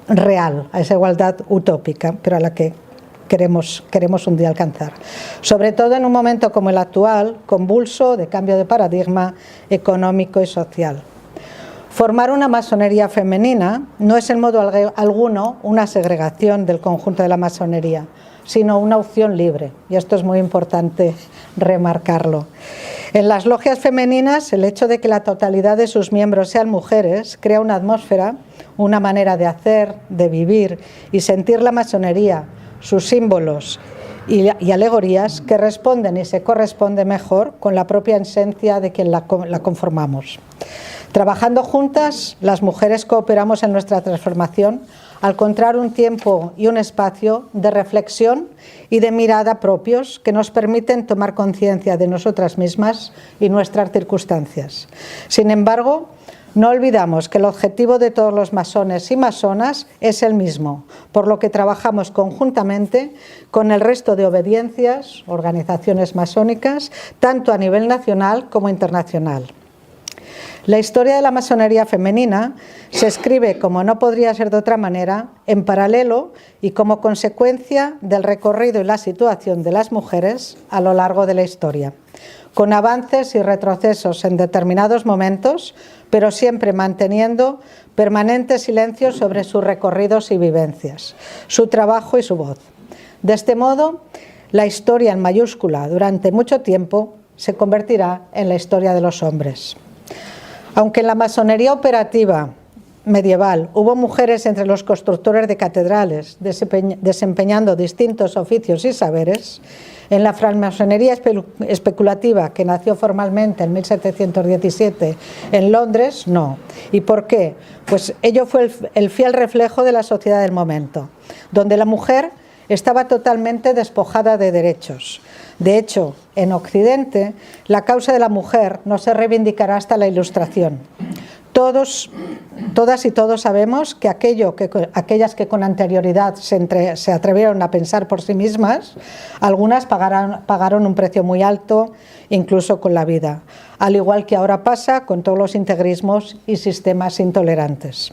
real, a esa igualdad utópica, pero a la que queremos un día alcanzar. Sobre todo en un momento como el actual, convulso, de cambio de paradigma económico y social. Formar una masonería femenina no es en modo alguno una segregación del conjunto de la masonería, sino una opción libre, y esto es muy importante remarcarlo. En las logias femeninas, el hecho de que la totalidad de sus miembros sean mujeres crea una atmósfera, una manera de hacer, de vivir y sentir la masonería, sus símbolos y alegorías que responden y se corresponden mejor con la propia esencia de quien la conformamos. Trabajando juntas, las mujeres cooperamos en nuestra transformación al encontrar un tiempo y un espacio de reflexión y de mirada propios que nos permiten tomar conciencia de nosotras mismas y nuestras circunstancias. Sin embargo, no olvidamos que el objetivo de todos los masones y masonas es el mismo, por lo que trabajamos conjuntamente con el resto de obediencias, organizaciones masónicas, tanto a nivel nacional como internacional. La historia de la masonería femenina se escribe, como no podría ser de otra manera, en paralelo y como consecuencia del recorrido y la situación de las mujeres a lo largo de la historia, con avances y retrocesos en determinados momentos, pero siempre manteniendo permanente silencio sobre sus recorridos y vivencias, su trabajo y su voz. De este modo, la historia en mayúscula durante mucho tiempo se convertirá en la historia de los hombres. Aunque en la masonería operativa medieval hubo mujeres entre los constructores de catedrales desempeñando distintos oficios y saberes, en la francmasonería especulativa, que nació formalmente en 1717 en Londres, no. ¿Y por qué? Pues ello fue el fiel reflejo de la sociedad del momento, donde la mujer estaba totalmente despojada de derechos. De hecho, en Occidente, la causa de la mujer no se reivindicará hasta la Ilustración. Todas y todos sabemos que aquellas que con anterioridad se atrevieron a pensar por sí mismas, algunas pagaron un precio muy alto, incluso con la vida, al igual que ahora pasa con todos los integrismos y sistemas intolerantes.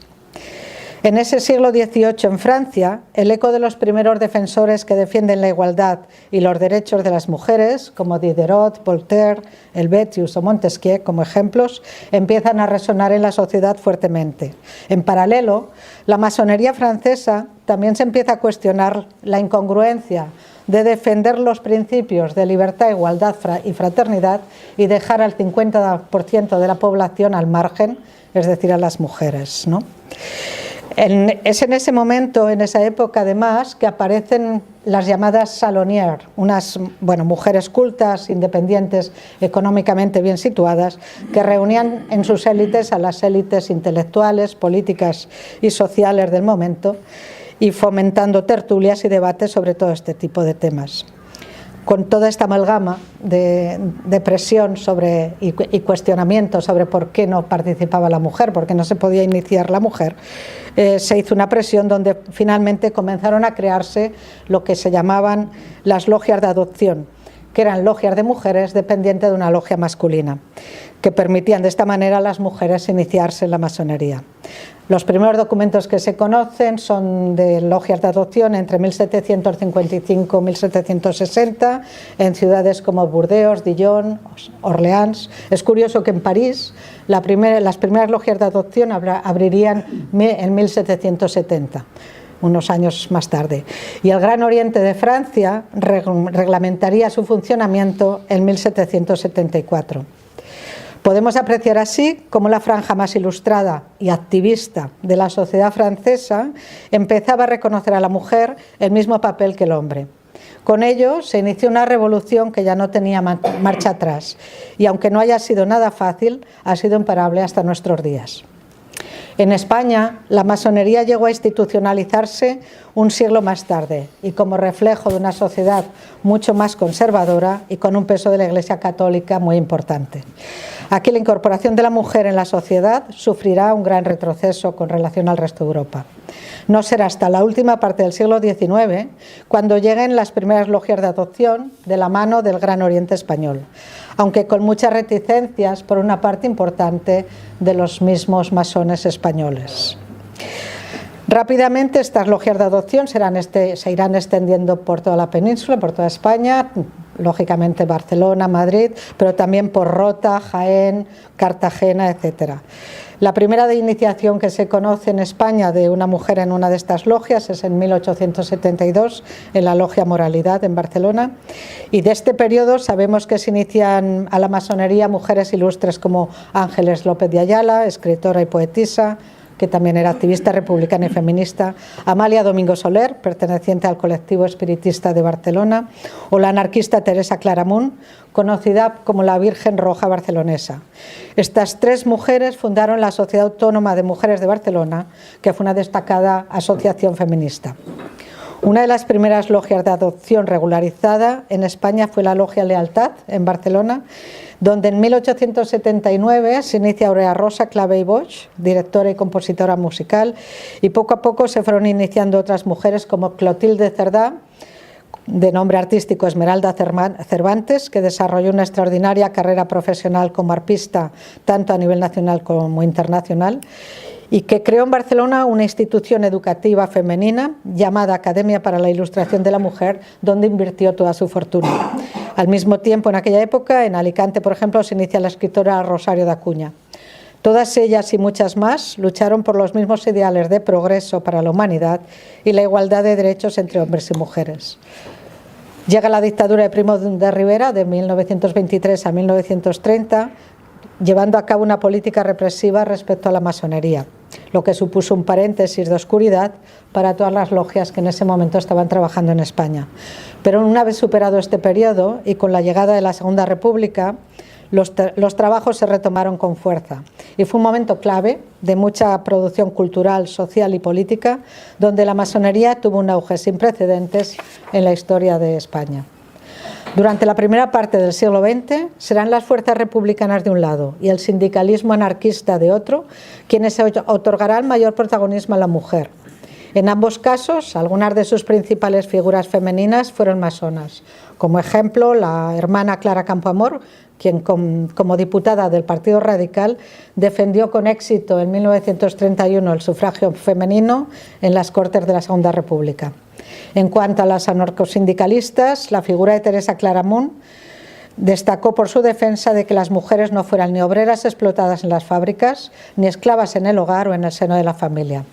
En ese siglo XVIII en Francia, el eco de los primeros defensores que defienden la igualdad y los derechos de las mujeres, como Diderot, Voltaire, Helvétius o Montesquieu como ejemplos, empiezan a resonar en la sociedad fuertemente. En paralelo, la masonería francesa también se empieza a cuestionar la incongruencia de defender los principios de libertad, igualdad y fraternidad y dejar al 50% de la población al margen, es decir, a las mujeres, ¿no? Es en ese momento, en esa época además, que aparecen las llamadas salonières, unas mujeres cultas, independientes, económicamente bien situadas, que reunían en sus élites a las élites intelectuales, políticas y sociales del momento, y fomentando tertulias y debates sobre todo este tipo de temas. Con toda esta amalgama de presión y cuestionamiento sobre por qué no participaba la mujer, por qué no se podía iniciar la mujer, se hizo una presión donde finalmente comenzaron a crearse lo que se llamaban las logias de adopción, que eran logias de mujeres dependientes de una logia masculina, que permitían de esta manera a las mujeres iniciarse en la masonería. Los primeros documentos que se conocen son de logias de adopción entre 1755 y 1760 en ciudades como Burdeos, Dijon, Orleans. Es curioso que en París las primeras logias de adopción abrirían en 1770. Unos años más tarde. Y el Gran Oriente de Francia reglamentaría su funcionamiento en 1774. Podemos apreciar así cómo la franja más ilustrada y activista de la sociedad francesa empezaba a reconocer a la mujer el mismo papel que el hombre. Con ello se inició una revolución que ya no tenía marcha atrás y aunque no haya sido nada fácil, ha sido imparable hasta nuestros días. En España, la masonería llegó a institucionalizarse un siglo más tarde y como reflejo de una sociedad mucho más conservadora y con un peso de la Iglesia Católica muy importante. Aquí la incorporación de la mujer en la sociedad sufrirá un gran retroceso con relación al resto de Europa. No será hasta la última parte del siglo XIX cuando lleguen las primeras logias de adopción de la mano del Gran Oriente español, aunque con muchas reticencias por una parte importante de los mismos masones españoles. Rápidamente estas logias de adopción se irán extendiendo por toda la península, por toda España, lógicamente Barcelona, Madrid, pero también por Rota, Jaén, Cartagena, etc. La primera de iniciación que se conoce en España de una mujer en una de estas logias es en 1872, en la Logia Moralidad en Barcelona, y de este periodo sabemos que se inician a la masonería mujeres ilustres como Ángeles López de Ayala, escritora y poetisa, que también era activista republicana y feminista, Amalia Domingo Soler, perteneciente al colectivo espiritista de Barcelona, o la anarquista Teresa Claramunt, conocida como la Virgen Roja barcelonesa. Estas tres mujeres fundaron la Sociedad Autónoma de Mujeres de Barcelona, que fue una destacada asociación feminista. Una de las primeras logias de adopción regularizada en España fue la Logia Lealtad, en Barcelona, donde en 1879 se inicia Aurea Rosa Clavé y Bosch, directora y compositora musical, y poco a poco se fueron iniciando otras mujeres como Clotilde Cerdá, de nombre artístico Esmeralda Cervantes, que desarrolló una extraordinaria carrera profesional como arpista, tanto a nivel nacional como internacional, y que creó en Barcelona una institución educativa femenina llamada Academia para la Ilustración de la Mujer, donde invirtió toda su fortuna. Al mismo tiempo, en aquella época, en Alicante, por ejemplo, se inicia la escritora Rosario de Acuña. Todas ellas y muchas más lucharon por los mismos ideales de progreso para la humanidad y la igualdad de derechos entre hombres y mujeres. Llega la dictadura de Primo de Rivera de 1923 a 1930, llevando a cabo una política represiva respecto a la masonería, lo que supuso un paréntesis de oscuridad para todas las logias que en ese momento estaban trabajando en España. Pero una vez superado este periodo y con la llegada de la Segunda República, los trabajos se retomaron con fuerza y fue un momento clave de mucha producción cultural, social y política, donde la masonería tuvo un auge sin precedentes en la historia de España. Durante la primera parte del siglo XX serán las fuerzas republicanas de un lado y el sindicalismo anarquista de otro quienes otorgarán mayor protagonismo a la mujer. En ambos casos, algunas de sus principales figuras femeninas fueron masonas. Como ejemplo, la hermana Clara Campoamor, quien como diputada del Partido Radical defendió con éxito en 1931 el sufragio femenino en las Cortes de la Segunda República. En cuanto a las anarcosindicalistas, la figura de Teresa Claramunt destacó por su defensa de que las mujeres no fueran ni obreras explotadas en las fábricas, ni esclavas en el hogar o en el seno de la familia.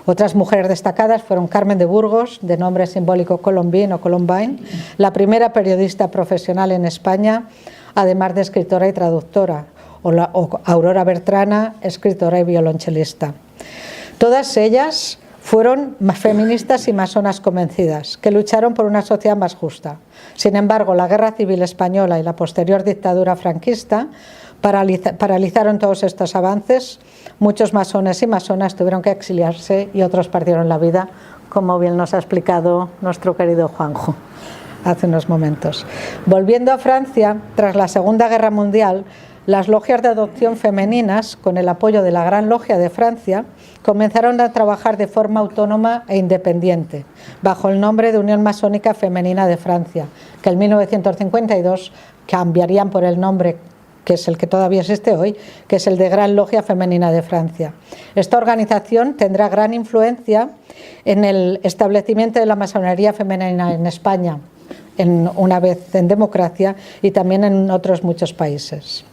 Otras mujeres destacadas fueron Carmen de Burgos, de nombre simbólico Colombine o Columbine, la primera periodista profesional en España, además de escritora y traductora, o Aurora Bertrana, escritora y violonchelista. Todas ellas fueron feministas y masonas convencidas, que lucharon por una sociedad más justa. Sin embargo, la Guerra Civil Española y la posterior dictadura franquista paralizaron todos estos avances. Muchos masones y masonas tuvieron que exiliarse y otros perdieron la vida, como bien nos ha explicado nuestro querido Juanjo hace unos momentos. Volviendo a Francia, tras la Segunda Guerra Mundial, las logias de adopción femeninas, con el apoyo de la Gran Logia de Francia, comenzaron a trabajar de forma autónoma e independiente, bajo el nombre de Unión Masónica Femenina de Francia, que en 1952 cambiarían por el nombre que es el que todavía existe hoy, que es el de Gran Logia Femenina de Francia. Esta organización tendrá gran influencia en el establecimiento de la masonería femenina en España, una vez en democracia, y también en otros muchos países.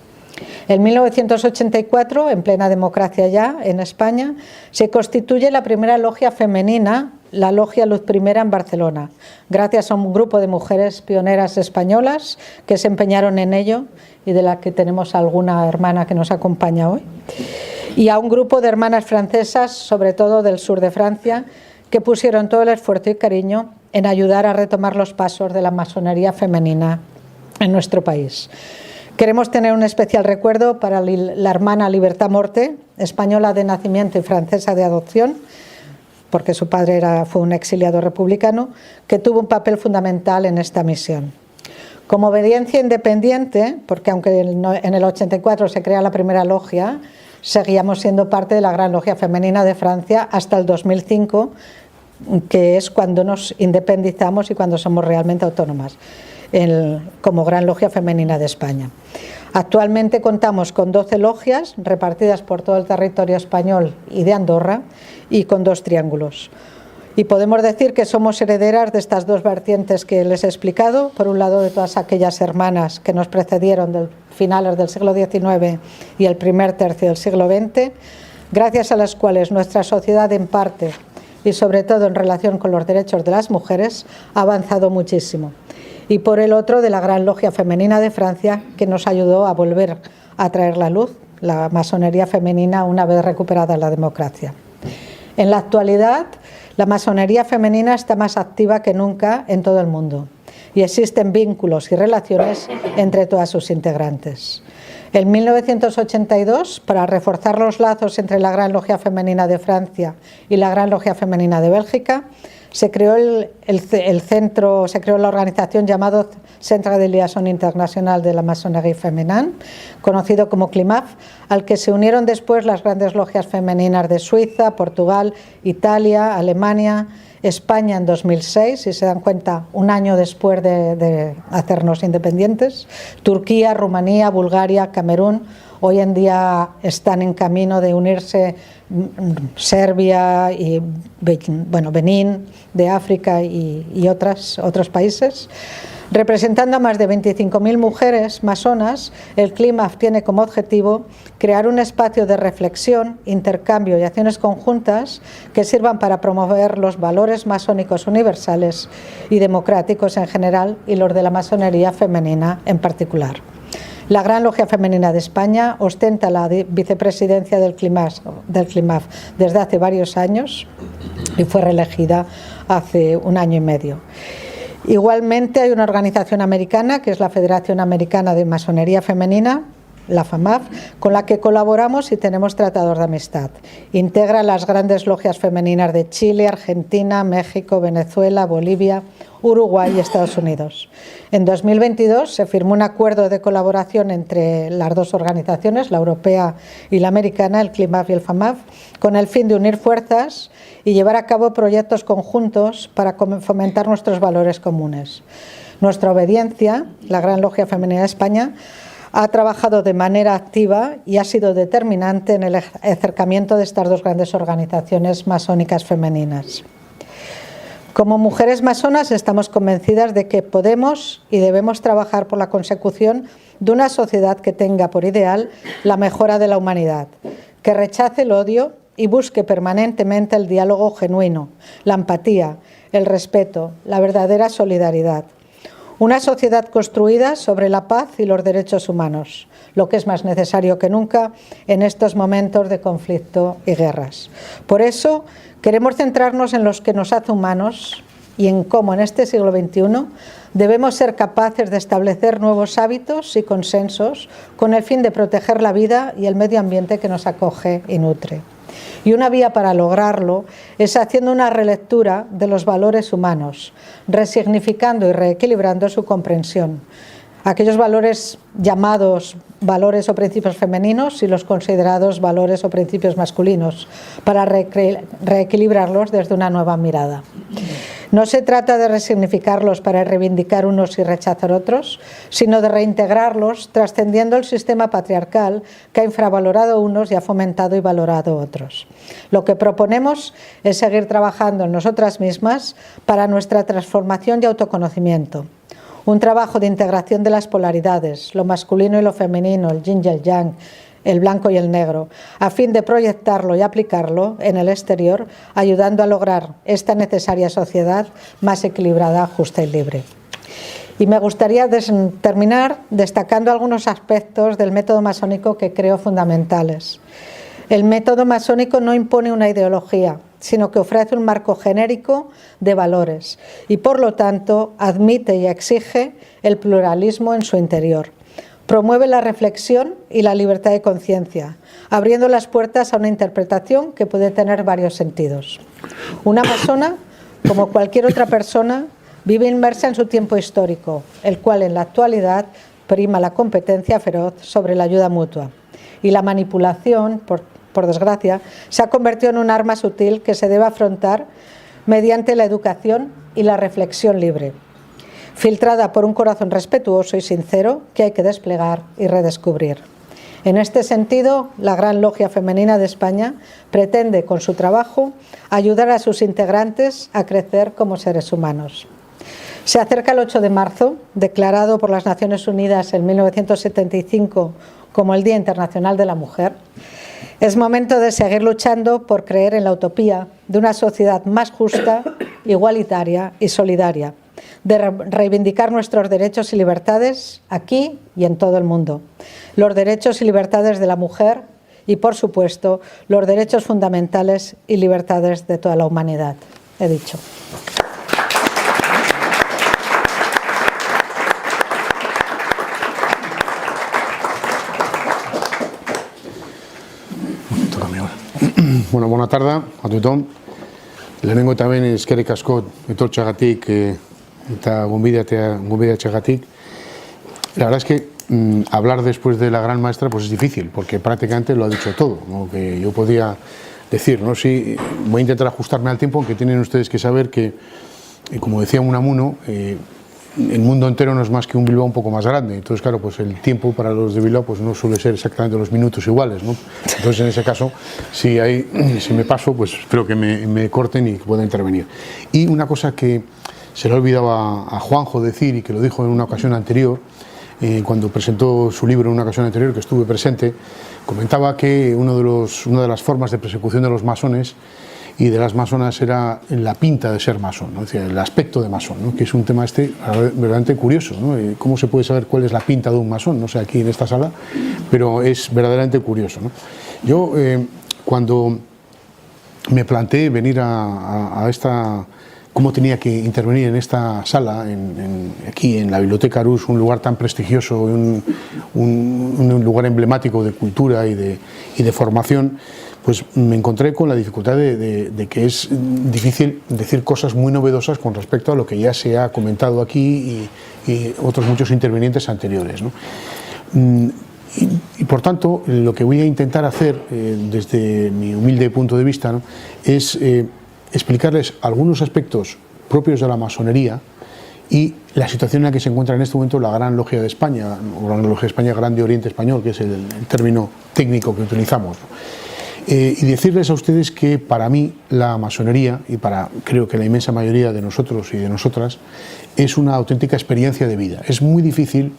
En 1984, en plena democracia ya en España, se constituye la primera logia femenina, la Logia Luz Primera en Barcelona, gracias a un grupo de mujeres pioneras españolas que se empeñaron en ello y de la que tenemos alguna hermana que nos acompaña hoy, y a un grupo de hermanas francesas, sobre todo del sur de Francia, que pusieron todo el esfuerzo y cariño en ayudar a retomar los pasos de la masonería femenina en nuestro país. Queremos tener un especial recuerdo para la hermana Libertad Morte, española de nacimiento y francesa de adopción, porque su padre fue un exiliado republicano, que tuvo un papel fundamental en esta misión. Como obediencia independiente, porque aunque en el 84 se crea la primera logia, seguíamos siendo parte de la Gran Logia Femenina de Francia hasta el 2005, que es cuando nos independizamos y cuando somos realmente autónomas, como Gran Logia Femenina de España. Actualmente contamos con 12 logias repartidas por todo el territorio español y de Andorra, y con 2 triángulos. Y podemos decir que somos herederas de estas dos vertientes que les he explicado. Por un lado, de todas aquellas hermanas que nos precedieron de finales del siglo XIX y el primer tercio del siglo XX, gracias a las cuales nuestra sociedad en parte y sobre todo en relación con los derechos de las mujeres ha avanzado muchísimo. Y por el otro, de la Gran Logia Femenina de Francia, que nos ayudó a volver a traer la luz, la masonería femenina, una vez recuperada la democracia. En la actualidad, la masonería femenina está más activa que nunca en todo el mundo y existen vínculos y relaciones entre todas sus integrantes. En 1982, para reforzar los lazos entre la Gran Logia Femenina de Francia y la Gran Logia Femenina de Bélgica, se creó la organización llamado Centre de Liaison International de la Maçonnerie Féminine, conocido como CLIMAF, al que se unieron después las grandes logias femeninas de Suiza, Portugal, Italia, Alemania, España en 2006, si se dan cuenta, un año después de hacernos independientes, Turquía, Rumanía, Bulgaria, Camerún. Hoy en día están en camino de unirse Serbia y Benín de África y otros países. Representando a más de 25.000 mujeres masonas, el CLIMAF tiene como objetivo crear un espacio de reflexión, intercambio y acciones conjuntas que sirvan para promover los valores masónicos universales y democráticos en general y los de la masonería femenina en particular. La Gran Logia Femenina de España ostenta la vicepresidencia del CLIMAF desde hace varios años y fue reelegida hace un año y medio. Igualmente hay una organización americana que es la Federación Americana de Masonería Femenina, la FAMAF, con la que colaboramos y tenemos tratados de amistad. Integra las grandes logias femeninas de Chile, Argentina, México, Venezuela, Bolivia, Uruguay y Estados Unidos. En 2022 se firmó un acuerdo de colaboración entre las dos organizaciones, la europea y la americana, el CLIMAF y el FAMAF, con el fin de unir fuerzas y llevar a cabo proyectos conjuntos para fomentar nuestros valores comunes. Nuestra obediencia, la Gran Logia Femenina de España, ha trabajado de manera activa y ha sido determinante en el acercamiento de estas dos grandes organizaciones masónicas femeninas. Como mujeres masonas estamos convencidas de que podemos y debemos trabajar por la consecución de una sociedad que tenga por ideal la mejora de la humanidad, que rechace el odio y busque permanentemente el diálogo genuino, la empatía, el respeto, la verdadera solidaridad. Una sociedad construida sobre la paz y los derechos humanos, lo que es más necesario que nunca en estos momentos de conflicto y guerras. Por eso queremos centrarnos en los que nos hace humanos y en cómo en este siglo XXI debemos ser capaces de establecer nuevos hábitos y consensos con el fin de proteger la vida y el medio ambiente que nos acoge y nutre. Y una vía para lograrlo es haciendo una relectura de los valores humanos, resignificando y reequilibrando su comprensión. Aquellos valores llamados valores o principios femeninos y los considerados valores o principios masculinos, para reequilibrarlos desde una nueva mirada. No se trata de resignificarlos para reivindicar unos y rechazar otros, sino de reintegrarlos trascendiendo el sistema patriarcal que ha infravalorado unos y ha fomentado y valorado otros. Lo que proponemos es seguir trabajando en nosotras mismas para nuestra transformación y autoconocimiento. Un trabajo de integración de las polaridades, lo masculino y lo femenino, el yin y el yang, el blanco y el negro, a fin de proyectarlo y aplicarlo en el exterior, ayudando a lograr esta necesaria sociedad más equilibrada, justa y libre. Y me gustaría terminar destacando algunos aspectos del método masónico que creo fundamentales. El método masónico no impone una ideología, sino que ofrece un marco genérico de valores y, por lo tanto, admite y exige el pluralismo en su interior. Promueve la reflexión y la libertad de conciencia, abriendo las puertas a una interpretación que puede tener varios sentidos. Una masona, como cualquier otra persona, vive inmersa en su tiempo histórico, el cual en la actualidad prima la competencia feroz sobre la ayuda mutua. Y la manipulación, por desgracia, se ha convertido en un arma sutil que se debe afrontar mediante la educación y la reflexión libre, filtrada por un corazón respetuoso y sincero que hay que desplegar y redescubrir. En este sentido, la Gran Logia Femenina de España pretende, con su trabajo, ayudar a sus integrantes a crecer como seres humanos. Se acerca el 8 de marzo, declarado por las Naciones Unidas en 1975 como el Día Internacional de la Mujer. Es momento de seguir luchando por creer en la utopía de una sociedad más justa, igualitaria y solidaria, de reivindicar nuestros derechos y libertades aquí y en todo el mundo. Los derechos y libertades de la mujer y, por supuesto, los derechos fundamentales y libertades de toda la humanidad. He dicho. Bueno, bona tarda a tothom. Lehenengo eta behin eskerrik asko etortxagatik eta gonbidatxagatik. La verdad es que hablar después de la gran maestra pues es difícil, porque prácticamente lo ha dicho todo, ¿no? Que yo podía decir, ¿no? Sí, voy a intentar ajustarme al tiempo, aunque tienen ustedes que saber que, como decía Unamuno, el mundo entero no es más que un Bilbao un poco más grande. Entonces, claro, pues el tiempo para los de Bilbao pues no suele ser exactamente los minutos iguales, ¿no? Entonces, en ese caso, si me paso, pues espero que me corten y que pueda intervenir. Y una cosa que se le ha olvidado a Juanjo decir, y que lo dijo en una ocasión anterior, cuando presentó su libro en una ocasión anterior que estuve presente, comentaba que una de las formas de persecución de los masones y de las masonas era la pinta de ser masón, ¿no? Es decir, el aspecto de masón, ¿no? Que es un tema verdaderamente curioso, ¿no? ¿Cómo se puede saber cuál es la pinta de un masón? No sé, aquí en esta sala, pero es verdaderamente curioso, ¿no? Yo, cuando me planteé venir a esta, cómo tenía que intervenir en esta sala, aquí en la Biblioteca Arús, un lugar tan prestigioso, un lugar emblemático de cultura y de formación, pues me encontré con la dificultad de que es difícil decir cosas muy novedosas con respecto a lo que ya se ha comentado aquí y otros muchos intervinientes anteriores, ¿no? Y por tanto, lo que voy a intentar hacer desde mi humilde punto de vista, ¿no? Es explicarles algunos aspectos propios de la masonería y la situación en la que se encuentra en este momento la Gran Logia de España, o Gran Logia de España, Grande Oriente Español, que es el término técnico que utilizamos, ¿no? Y decirles a ustedes que para mí la masonería, y para creo que la inmensa mayoría de nosotros y de nosotras, es una auténtica experiencia de vida. Es muy difícil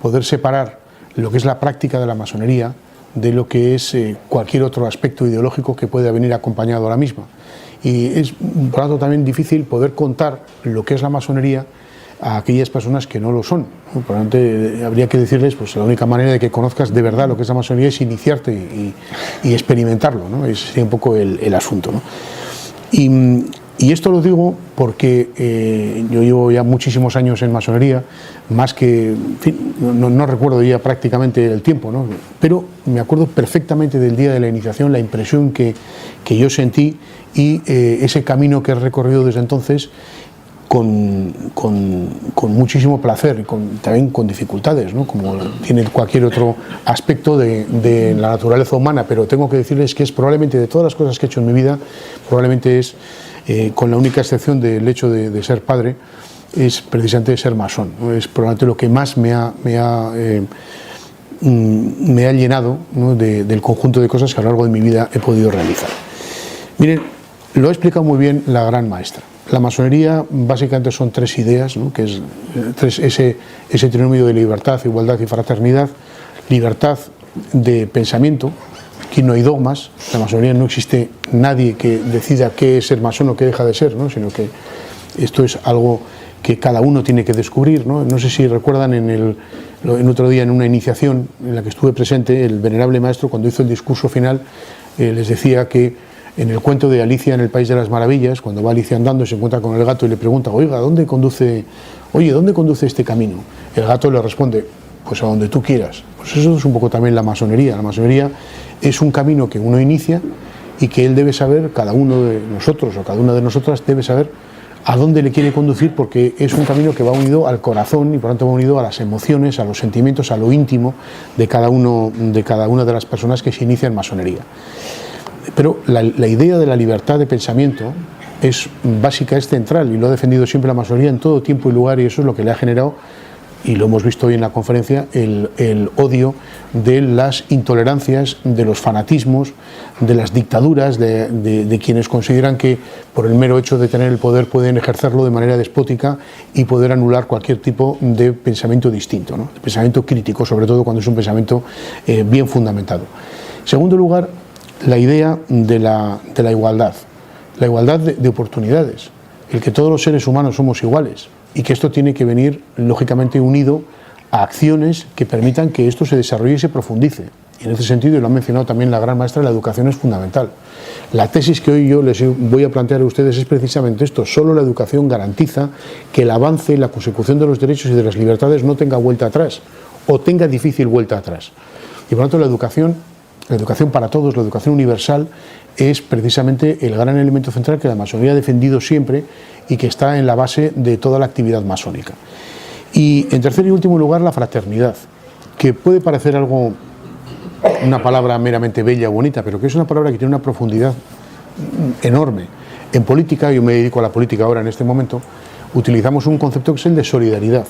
poder separar lo que es la práctica de la masonería de lo que es cualquier otro aspecto ideológico que pueda venir acompañado a la misma. Y es, por lo tanto, también difícil poder contar lo que es la masonería a aquellas personas que no lo son. Por lo tanto, habría que decirles, pues la única manera de que conozcas de verdad lo que es la masonería es iniciarte y experimentarlo, ¿no? Ese sería un poco el asunto, ¿no? Y esto lo digo porque yo llevo ya muchísimos años en masonería, más que, en fin, no recuerdo ya prácticamente el tiempo, ¿no? Pero me acuerdo perfectamente del día de la iniciación, la impresión que yo sentí y ese camino que he recorrido desde entonces, con muchísimo placer y también con dificultades, ¿no? Como tiene cualquier otro aspecto de la naturaleza humana, pero tengo que decirles que es probablemente, de todas las cosas que he hecho en mi vida, probablemente es, con la única excepción del hecho de ser padre, es precisamente ser masón, ¿no? Es probablemente lo que más me ha llenado, ¿no? del conjunto de cosas que a lo largo de mi vida he podido realizar. Miren, lo ha explicado muy bien la gran maestra. La masonería básicamente son tres ideas, ¿no? Que es ese trinomio de libertad, igualdad y fraternidad. Libertad de pensamiento, aquí no hay dogmas, en la masonería no existe nadie que decida qué es ser masón o qué deja de ser, ¿no? Sino que esto es algo que cada uno tiene que descubrir, ¿no? No sé si recuerdan en otro día en una iniciación en la que estuve presente, el venerable maestro, cuando hizo el discurso final, les decía que en el cuento de Alicia en el País de las Maravillas, cuando va Alicia andando y se encuentra con el gato y le pregunta, oiga, ¿dónde conduce este camino? El gato le responde, pues a donde tú quieras. Pues eso es un poco también la masonería. La masonería es un camino que uno inicia y que él debe saber, cada uno de nosotros o cada una de nosotras debe saber a dónde le quiere conducir, porque es un camino que va unido al corazón y por lo tanto va unido a las emociones, a los sentimientos, a lo íntimo de cada una de las personas que se inicia en masonería. Pero la idea de la libertad de pensamiento es básica, es central, y lo ha defendido siempre la masonería en todo tiempo y lugar, y eso es lo que le ha generado y lo hemos visto hoy en la conferencia, el odio de las intolerancias, de los fanatismos, de las dictaduras, de quienes consideran que por el mero hecho de tener el poder pueden ejercerlo de manera despótica y poder anular cualquier tipo de pensamiento distinto, ¿no? De pensamiento crítico, sobre todo cuando es un pensamiento bien fundamentado. En segundo lugar, la idea de la igualdad de oportunidades, el que todos los seres humanos somos iguales y que esto tiene que venir lógicamente unido a acciones que permitan que esto se desarrolle y se profundice. Y en ese sentido, y lo ha mencionado también la gran maestra, la educación es fundamental. La tesis que hoy yo les voy a plantear a ustedes es precisamente esto: solo la educación garantiza que el avance, la consecución de los derechos y de las libertades no tenga vuelta atrás, o tenga difícil vuelta atrás. Y por lo tanto la educación para todos, la educación universal, es precisamente el gran elemento central que la masonería ha defendido siempre y que está en la base de toda la actividad masónica. Y en tercer y último lugar, la fraternidad, que puede parecer algo, una palabra meramente bella o bonita, pero que es una palabra que tiene una profundidad enorme. En política, yo me dedico a la política ahora en este momento, utilizamos un concepto que es el de solidaridad.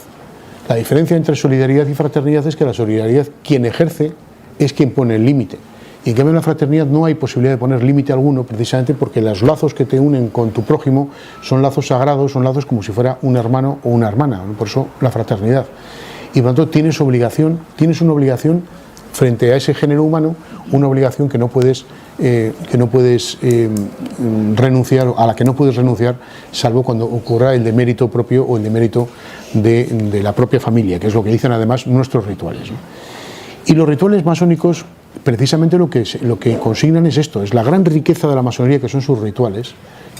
La diferencia entre solidaridad y fraternidad es que la solidaridad, quien ejerce, es quien pone el límite. Y en cambio en la fraternidad no hay posibilidad de poner límite alguno, precisamente porque los lazos que te unen con tu prójimo son lazos sagrados, son lazos como si fuera un hermano o una hermana, ¿no? Por eso la fraternidad. Y por lo tanto tienes una obligación frente a ese género humano, una obligación que no puedes renunciar, a la que no puedes renunciar, salvo cuando ocurra el demérito propio o el demérito de la propia familia, que es lo que dicen además nuestros rituales, ¿no? Y los rituales masónicos, precisamente lo que consignan es esto, es la gran riqueza de la masonería, que son sus rituales,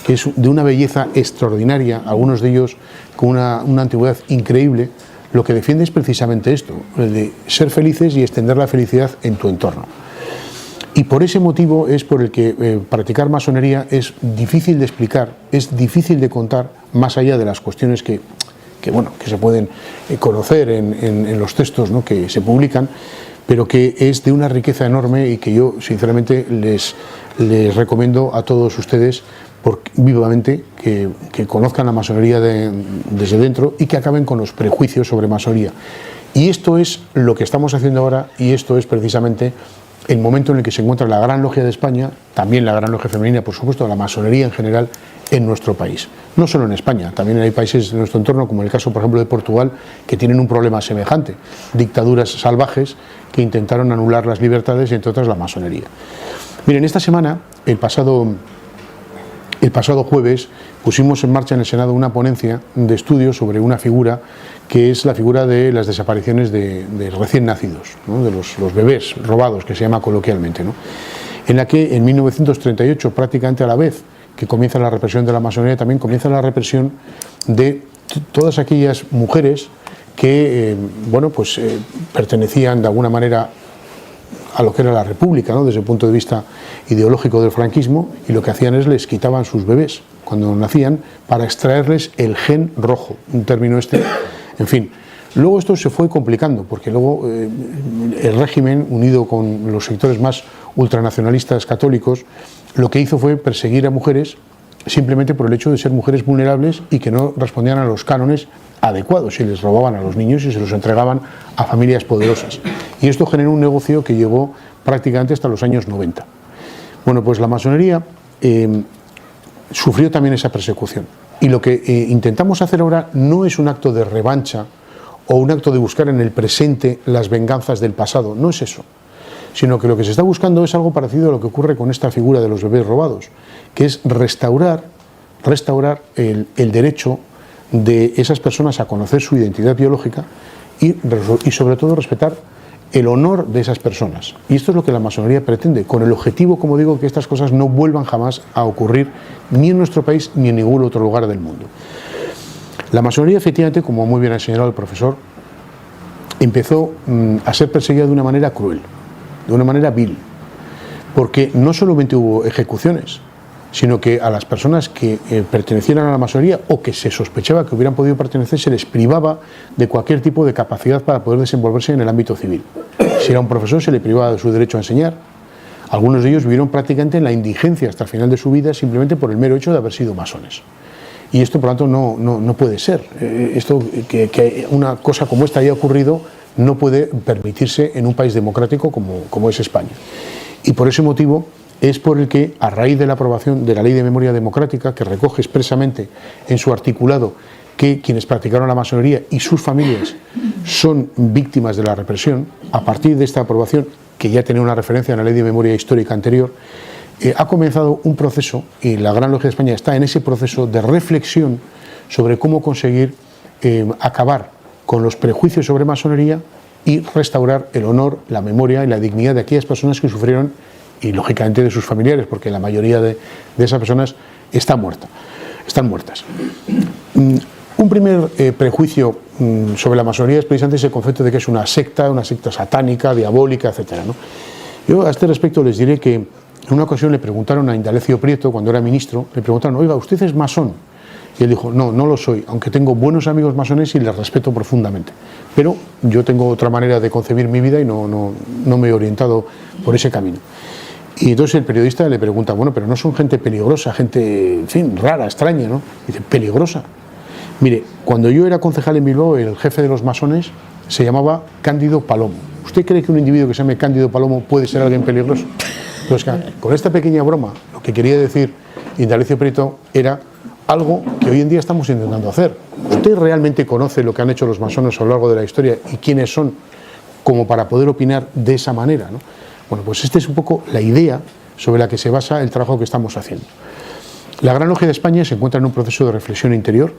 que es de una belleza extraordinaria, algunos de ellos con una antigüedad increíble. Lo que defiende es precisamente esto, el de ser felices y extender la felicidad en tu entorno. Y por ese motivo es por el que practicar masonería es difícil de explicar, es difícil de contar, más allá de las cuestiones que se pueden conocer en los textos, ¿no?, que se publican, pero que es de una riqueza enorme y que yo sinceramente les recomiendo a todos ustedes vivamente que conozcan la masonería desde dentro y que acaben con los prejuicios sobre masonería. Y esto es lo que estamos haciendo ahora, y esto es precisamente el momento en el que se encuentra la Gran Logia de España, también la Gran Logia Femenina, por supuesto, la masonería en general en nuestro país. No solo en España, también hay países de nuestro entorno, como el caso, por ejemplo, de Portugal, que tienen un problema semejante, dictaduras salvajes que intentaron anular las libertades y, entre otras, la masonería. Miren, esta semana, el pasado jueves, pusimos en marcha en el Senado una ponencia de estudio sobre una figura que es la figura de las desapariciones de recién nacidos, ¿no?, de los bebés robados, que se llama coloquialmente, ¿no?, en la que en 1938, prácticamente a la vez que comienza la represión de la masonería, también comienza la represión de todas aquellas mujeres que pertenecían de alguna manera a lo que era la República, ¿no?, desde el punto de vista ideológico del franquismo, y lo que hacían es les quitaban sus bebés cuando nacían para extraerles el gen rojo, un término en fin. Luego esto se fue complicando, porque luego el régimen, unido con los sectores más ultranacionalistas católicos, lo que hizo fue perseguir a mujeres simplemente por el hecho de ser mujeres vulnerables y que no respondían a los cánones adecuados, y les robaban a los niños y se los entregaban a familias poderosas. Y esto generó un negocio que llegó prácticamente hasta los años 90. Bueno, pues la masonería sufrió también esa persecución. Y lo que intentamos hacer ahora no es un acto de revancha o un acto de buscar en el presente las venganzas del pasado, no es eso, sino que lo que se está buscando es algo parecido a lo que ocurre con esta figura de los bebés robados, que es restaurar el derecho de esas personas a conocer su identidad biológica y sobre todo respetar el honor de esas personas. Y esto es lo que la masonería pretende, con el objetivo, como digo, que estas cosas no vuelvan jamás a ocurrir ni en nuestro país ni en ningún otro lugar del mundo. La masonería, efectivamente, como muy bien ha señalado el profesor, empezó a ser perseguida de una manera cruel, de una manera vil, porque no solamente hubo ejecuciones, sino que a las personas que pertenecieran a la masonería o que se sospechaba que hubieran podido pertenecer, se les privaba de cualquier tipo de capacidad para poder desenvolverse en el ámbito civil. Si era un profesor, se le privaba de su derecho a enseñar. Algunos de ellos vivieron prácticamente en la indigencia hasta el final de su vida, simplemente por el mero hecho de haber sido masones. Y esto, por lo tanto, no puede ser. Esto, que una cosa como esta haya ocurrido no puede permitirse en un país democrático como es España. Y por ese motivo es por el que, a raíz de la aprobación de la Ley de Memoria Democrática, que recoge expresamente en su articulado que quienes practicaron la masonería y sus familias son víctimas de la represión, a partir de esta aprobación, que ya tenía una referencia en la Ley de Memoria Histórica anterior, ha comenzado un proceso, y la Gran Logia de España está en ese proceso de reflexión sobre cómo conseguir acabar con los prejuicios sobre masonería y restaurar el honor, la memoria y la dignidad de aquellas personas que sufrieron, y lógicamente de sus familiares, porque la mayoría de esas personas están muertas. Un primer prejuicio sobre la masonería es precisamente ese concepto de que es una secta satánica, diabólica, etc., ¿no? Yo a este respecto les diré que en una ocasión le preguntaron a Indalecio Prieto, cuando era ministro, le preguntaron: oiga, ¿usted es masón? Y él dijo: no lo soy, aunque tengo buenos amigos masones y les respeto profundamente. Pero yo tengo otra manera de concebir mi vida y no me he orientado por ese camino. Y entonces el periodista le pregunta: bueno, pero no son gente peligrosa, gente, en fin, rara, extraña, ¿no? Y dice: ¿peligrosa? Mire, cuando yo era concejal en Bilbao, el jefe de los masones se llamaba Cándido Palomo. ¿Usted cree que un individuo que se llame Cándido Palomo puede ser alguien peligroso? Entonces, con esta pequeña broma, lo que quería decir Indalecio Prieto era algo que hoy en día estamos intentando hacer. ¿Usted realmente conoce lo que han hecho los masones a lo largo de la historia y quiénes son, como para poder opinar de esa manera, ¿no? Bueno, pues esta es un poco la idea sobre la que se basa el trabajo que estamos haciendo. La Gran Logia de España se encuentra en un proceso de reflexión interior.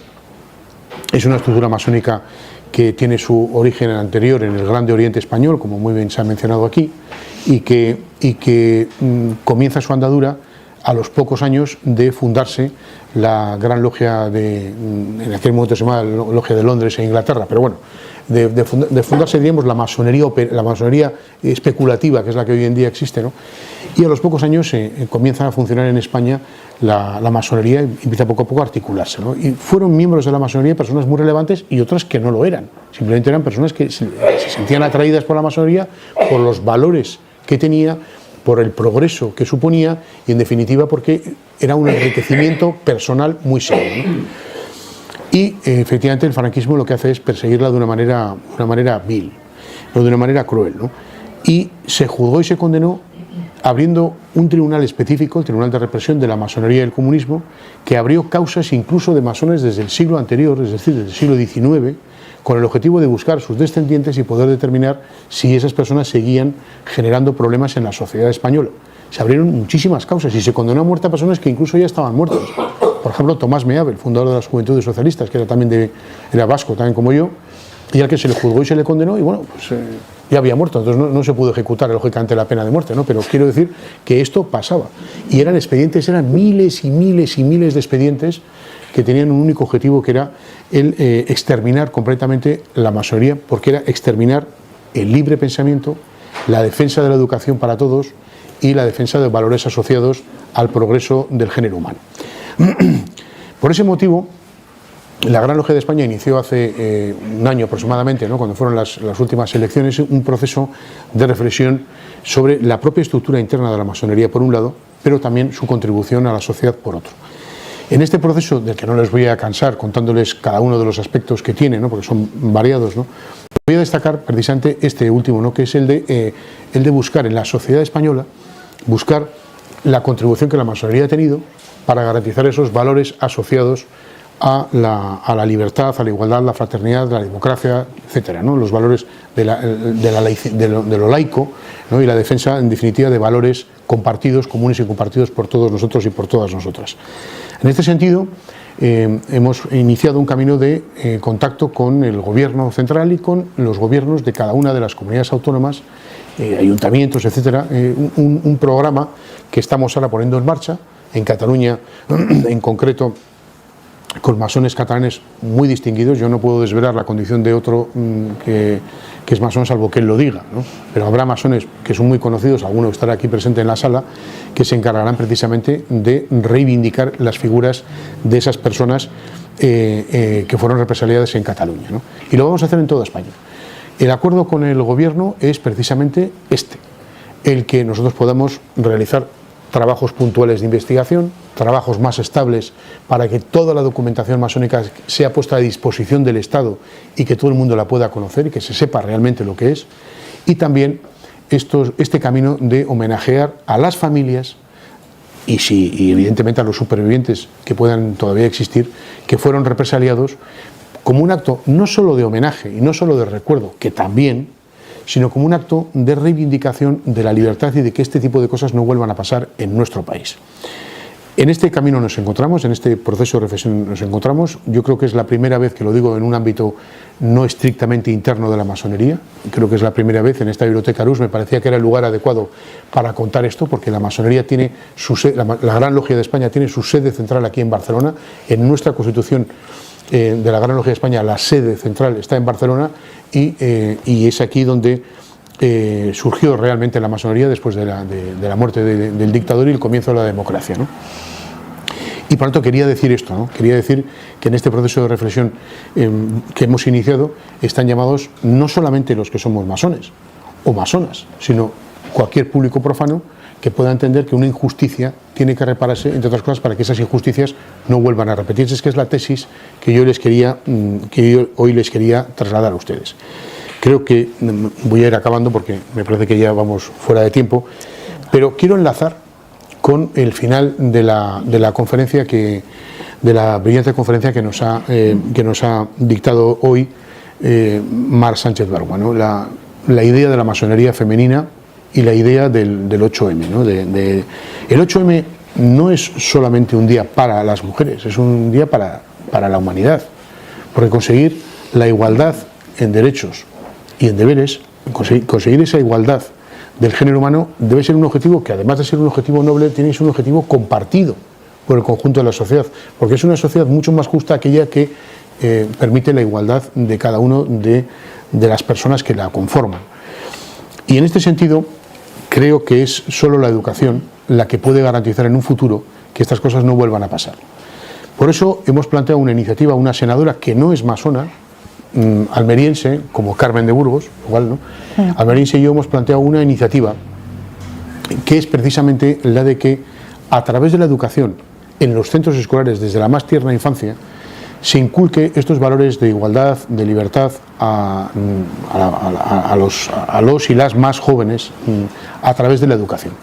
Es una estructura masónica que tiene su origen anterior en el Grande Oriente Español, como muy bien se ha mencionado aquí, y que comienza su andadura a los pocos años de fundarse la Gran Logia en aquel momento se llamaba Logia de Londres e Inglaterra, pero bueno, de fundarse, diríamos, la masonería especulativa, que es la que hoy en día existe, ¿no? Y a los pocos años comienza a funcionar en España la masonería y empieza poco a poco a articularse, ¿no? Y fueron miembros de la masonería personas muy relevantes y otras que no lo eran, simplemente eran personas que se sentían atraídas por la masonería, por los valores que tenía, por el progreso que suponía y, en definitiva, porque era un enriquecimiento personal muy serio, ¿no? Y efectivamente el franquismo lo que hace es perseguirla de una manera vil, o de una manera cruel, ¿no? Y se juzgó y se condenó abriendo un tribunal específico, el Tribunal de Represión de la Masonería y el Comunismo, que abrió causas incluso de masones desde el siglo anterior, es decir, desde el siglo XIX, con el objetivo de buscar sus descendientes y poder determinar si esas personas seguían generando problemas en la sociedad española. Se abrieron muchísimas causas y se condenó a muerte a personas que incluso ya estaban muertos. Por ejemplo, Tomás Meave, el fundador de las Juventudes Socialistas, que era vasco también como yo, y al que se le juzgó y se le condenó, y bueno, pues ya había muerto, entonces no se pudo ejecutar lógicamente la pena de muerte, ¿no? Pero quiero decir que esto pasaba. Y eran expedientes, eran miles y miles y miles de expedientes que tenían un único objetivo, que era el exterminar completamente la masonería, porque era exterminar el libre pensamiento, la defensa de la educación para todos y la defensa de valores asociados al progreso del género humano. Por ese motivo, la Gran Logia de España inició hace un año aproximadamente, ¿no?, cuando fueron las últimas elecciones, un proceso de reflexión sobre la propia estructura interna de la masonería por un lado, pero también su contribución a la sociedad por otro. En este proceso, del que no les voy a cansar contándoles cada uno de los aspectos que tiene, ¿no?, porque son variados, ¿no?, voy a destacar precisamente este último, ¿no?, que es el de buscar en la sociedad española, buscar la contribución que la masonería ha tenido para garantizar esos valores asociados a la libertad, a la igualdad, la fraternidad, la democracia, etcétera, ¿no?, los valores de lo laico, ¿no?, y la defensa, en definitiva, de valores compartidos, comunes y compartidos por todos nosotros y por todas nosotras. En este sentido, hemos iniciado un camino de contacto con el gobierno central y con los gobiernos de cada una de las comunidades autónomas, ayuntamientos, etcétera, un programa que estamos ahora poniendo en marcha, en Cataluña en concreto, con masones catalanes muy distinguidos. Yo no puedo desvelar la condición de otro que es masón, salvo que él lo diga, ¿no? Pero habrá masones que son muy conocidos, alguno estará aquí presente en la sala, que se encargarán precisamente de reivindicar las figuras de esas personas que fueron represaliadas en Cataluña, ¿no? Y lo vamos a hacer en toda España. El acuerdo con el gobierno es precisamente el que nosotros podamos realizar trabajos puntuales de investigación, trabajos más estables para que toda la documentación masónica sea puesta a disposición del Estado y que todo el mundo la pueda conocer y que se sepa realmente lo que es, y también este camino de homenajear a las familias y evidentemente a los supervivientes que puedan todavía existir, que fueron represaliados, como un acto no solo de homenaje y no solo de recuerdo, que también, sino como un acto de reivindicación de la libertad y de que este tipo de cosas no vuelvan a pasar en nuestro país. En este camino nos encontramos, en este proceso de reflexión nos encontramos. Yo creo que es la primera vez que lo digo en un ámbito no estrictamente interno de la masonería. Creo que es la primera vez en esta Biblioteca Rus. Me parecía que era el lugar adecuado para contar esto, porque la masonería tiene su sede, la Gran Logia de España tiene su sede central aquí en Barcelona. En nuestra Constitución de la Gran Logia de España, la sede central está en Barcelona y es aquí donde surgió realmente la masonería después de la muerte del dictador y el comienzo de la democracia, ¿no? Y por lo tanto quería decir esto, ¿no? Quería decir que en este proceso de reflexión que hemos iniciado están llamados no solamente los que somos masones o masonas, sino cualquier público profano que pueda entender que una injusticia tiene que repararse, entre otras cosas, para que esas injusticias no vuelvan a repetirse. Es que es la tesis que yo hoy les quería trasladar a ustedes. Creo que voy a ir acabando porque me parece que ya vamos fuera de tiempo, pero quiero enlazar con el final de la conferencia de la brillante conferencia que nos ha dictado hoy Mar Sánchez Bargua, ¿no? La idea de la masonería femenina y la idea del 8M, ¿no? El 8M no es solamente un día para las mujeres, es un día para la humanidad, porque conseguir la igualdad en derechos y en deberes, conseguir esa igualdad del género humano debe ser un objetivo que, además de ser un objetivo noble, tiene que ser un objetivo compartido por el conjunto de la sociedad, porque es una sociedad mucho más justa aquella que permite la igualdad de cada uno de las personas que la conforman. Y en este sentido creo que es solo la educación la que puede garantizar en un futuro que estas cosas no vuelvan a pasar. Por eso hemos planteado una iniciativa, una senadora que no es masona, almeriense, como Carmen de Burgos, igual, ¿no? Almeriense y yo hemos planteado una iniciativa que es precisamente la de que a través de la educación en los centros escolares desde la más tierna infancia se inculque estos valores de igualdad, de libertad a los y las más jóvenes a través de la educación.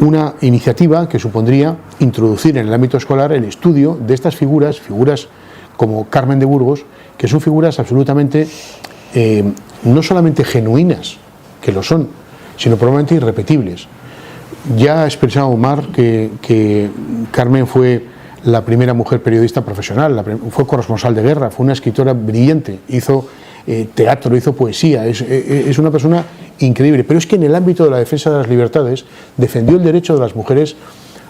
Una iniciativa que supondría introducir en el ámbito escolar el estudio de estas figuras como Carmen de Burgos, que son figuras absolutamente no solamente genuinas, que lo son, sino probablemente irrepetibles. Ya ha expresado Omar que Carmen fue la primera mujer periodista profesional, fue corresponsal de guerra, fue una escritora brillante, hizo teatro, hizo poesía, es una persona increíble. Pero es que en el ámbito de la defensa de las libertades defendió el derecho de las mujeres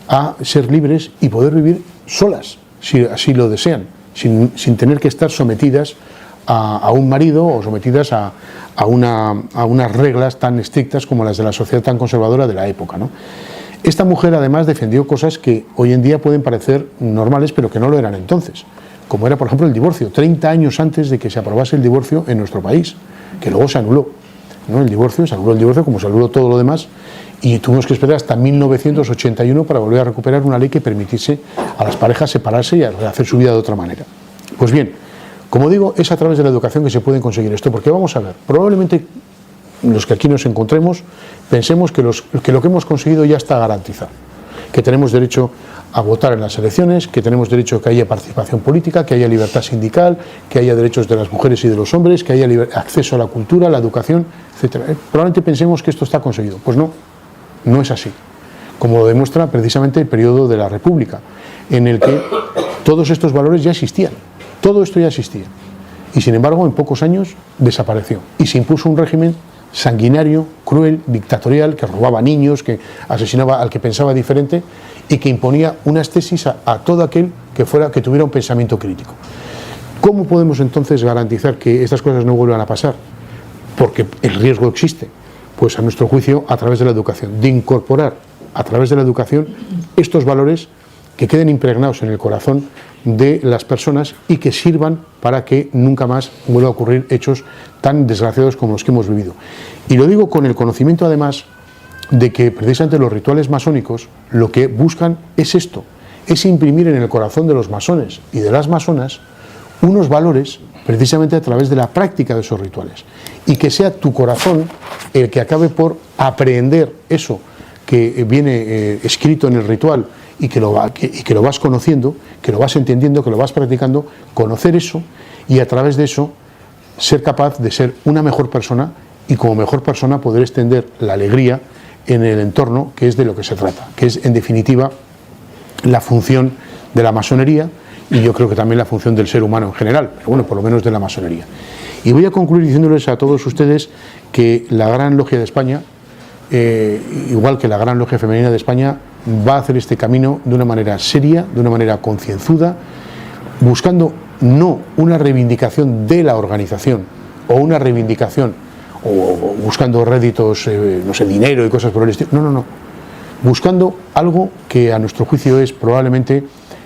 a ser libres y poder vivir solas, si así lo desean, sin tener que estar sometidas a un marido o sometidas a unas reglas tan estrictas como las de la sociedad tan conservadora de la época, ¿no? Esta mujer además defendió cosas que hoy en día pueden parecer normales, pero que no lo eran entonces, como era por ejemplo el divorcio, 30 años antes de que se aprobase el divorcio en nuestro país, que luego se anuló, ¿no? Se anuló el divorcio como se anuló todo lo demás, y tuvimos que esperar hasta 1981 para volver a recuperar una ley que permitiese a las parejas separarse y hacer su vida de otra manera. Pues bien, como digo, es a través de la educación que se puede conseguir esto, porque vamos a ver, probablemente los que aquí nos encontremos pensemos que lo que hemos conseguido ya está garantizado, que tenemos derecho a votar en las elecciones, que tenemos derecho a que haya participación política, que haya libertad sindical, que haya derechos de las mujeres y de los hombres, que haya acceso a la cultura, a la educación, etc. Probablemente pensemos que esto está conseguido. Pues no, no es así, como lo demuestra precisamente el periodo de la República, en el que todos estos valores ya existían, todo esto ya existía, y sin embargo en pocos años desapareció y se impuso un régimen sanguinario, cruel, dictatorial, que robaba niños, que asesinaba al que pensaba diferente y que imponía unas tesis a todo aquel que tuviera un pensamiento crítico. ¿Cómo podemos entonces garantizar que estas cosas no vuelvan a pasar? Porque el riesgo existe. Pues a nuestro juicio a través de la educación, de incorporar a través de la educación estos valores que queden impregnados en el corazón de las personas y que sirvan para que nunca más vuelva a ocurrir hechos tan desgraciados como los que hemos vivido. Y lo digo con el conocimiento además de que precisamente los rituales masónicos lo que buscan es esto, es imprimir en el corazón de los masones y de las masonas unos valores precisamente a través de la práctica de esos rituales, y que sea tu corazón el que acabe por aprehender eso que viene escrito en el ritual y que lo vas conociendo, que lo vas entendiendo, que lo vas practicando, conocer eso y a través de eso ser capaz de ser una mejor persona y como mejor persona poder extender la alegría en el entorno, que es de lo que se trata, que es en definitiva la función de la masonería y yo creo que también la función del ser humano en general, pero bueno, por lo menos de la masonería. Y voy a concluir diciéndoles a todos ustedes que la Gran Logia de España, igual que la Gran Logia Femenina de España, va a hacer este camino de una manera seria, de una manera concienzuda, buscando no una reivindicación de la organización o una reivindicación o buscando réditos, no sé, dinero y cosas por el estilo, no, buscando algo que a nuestro juicio es probablemente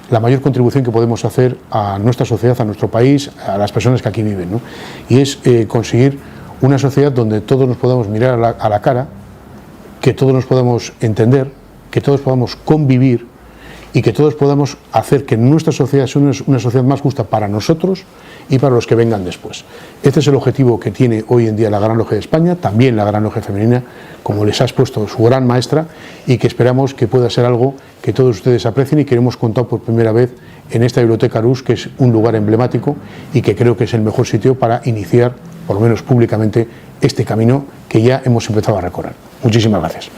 la mayor contribución que podemos hacer a nuestra sociedad, a nuestro país, a las personas que aquí viven, ¿no? Y es conseguir una sociedad donde todos nos podamos mirar a la cara, que todos nos podamos entender, que todos podamos convivir y que todos podamos hacer que nuestra sociedad sea una sociedad más justa para nosotros y para los que vengan después. Este es el objetivo que tiene hoy en día la Gran Logia de España, también la Gran Logia Femenina, como les ha expuesto su gran maestra, y que esperamos que pueda ser algo que todos ustedes aprecien y que hemos contado por primera vez en esta Biblioteca Arús, que es un lugar emblemático y que creo que es el mejor sitio para iniciar, por lo menos públicamente, este camino que ya hemos empezado a recorrer. Muchísimas gracias.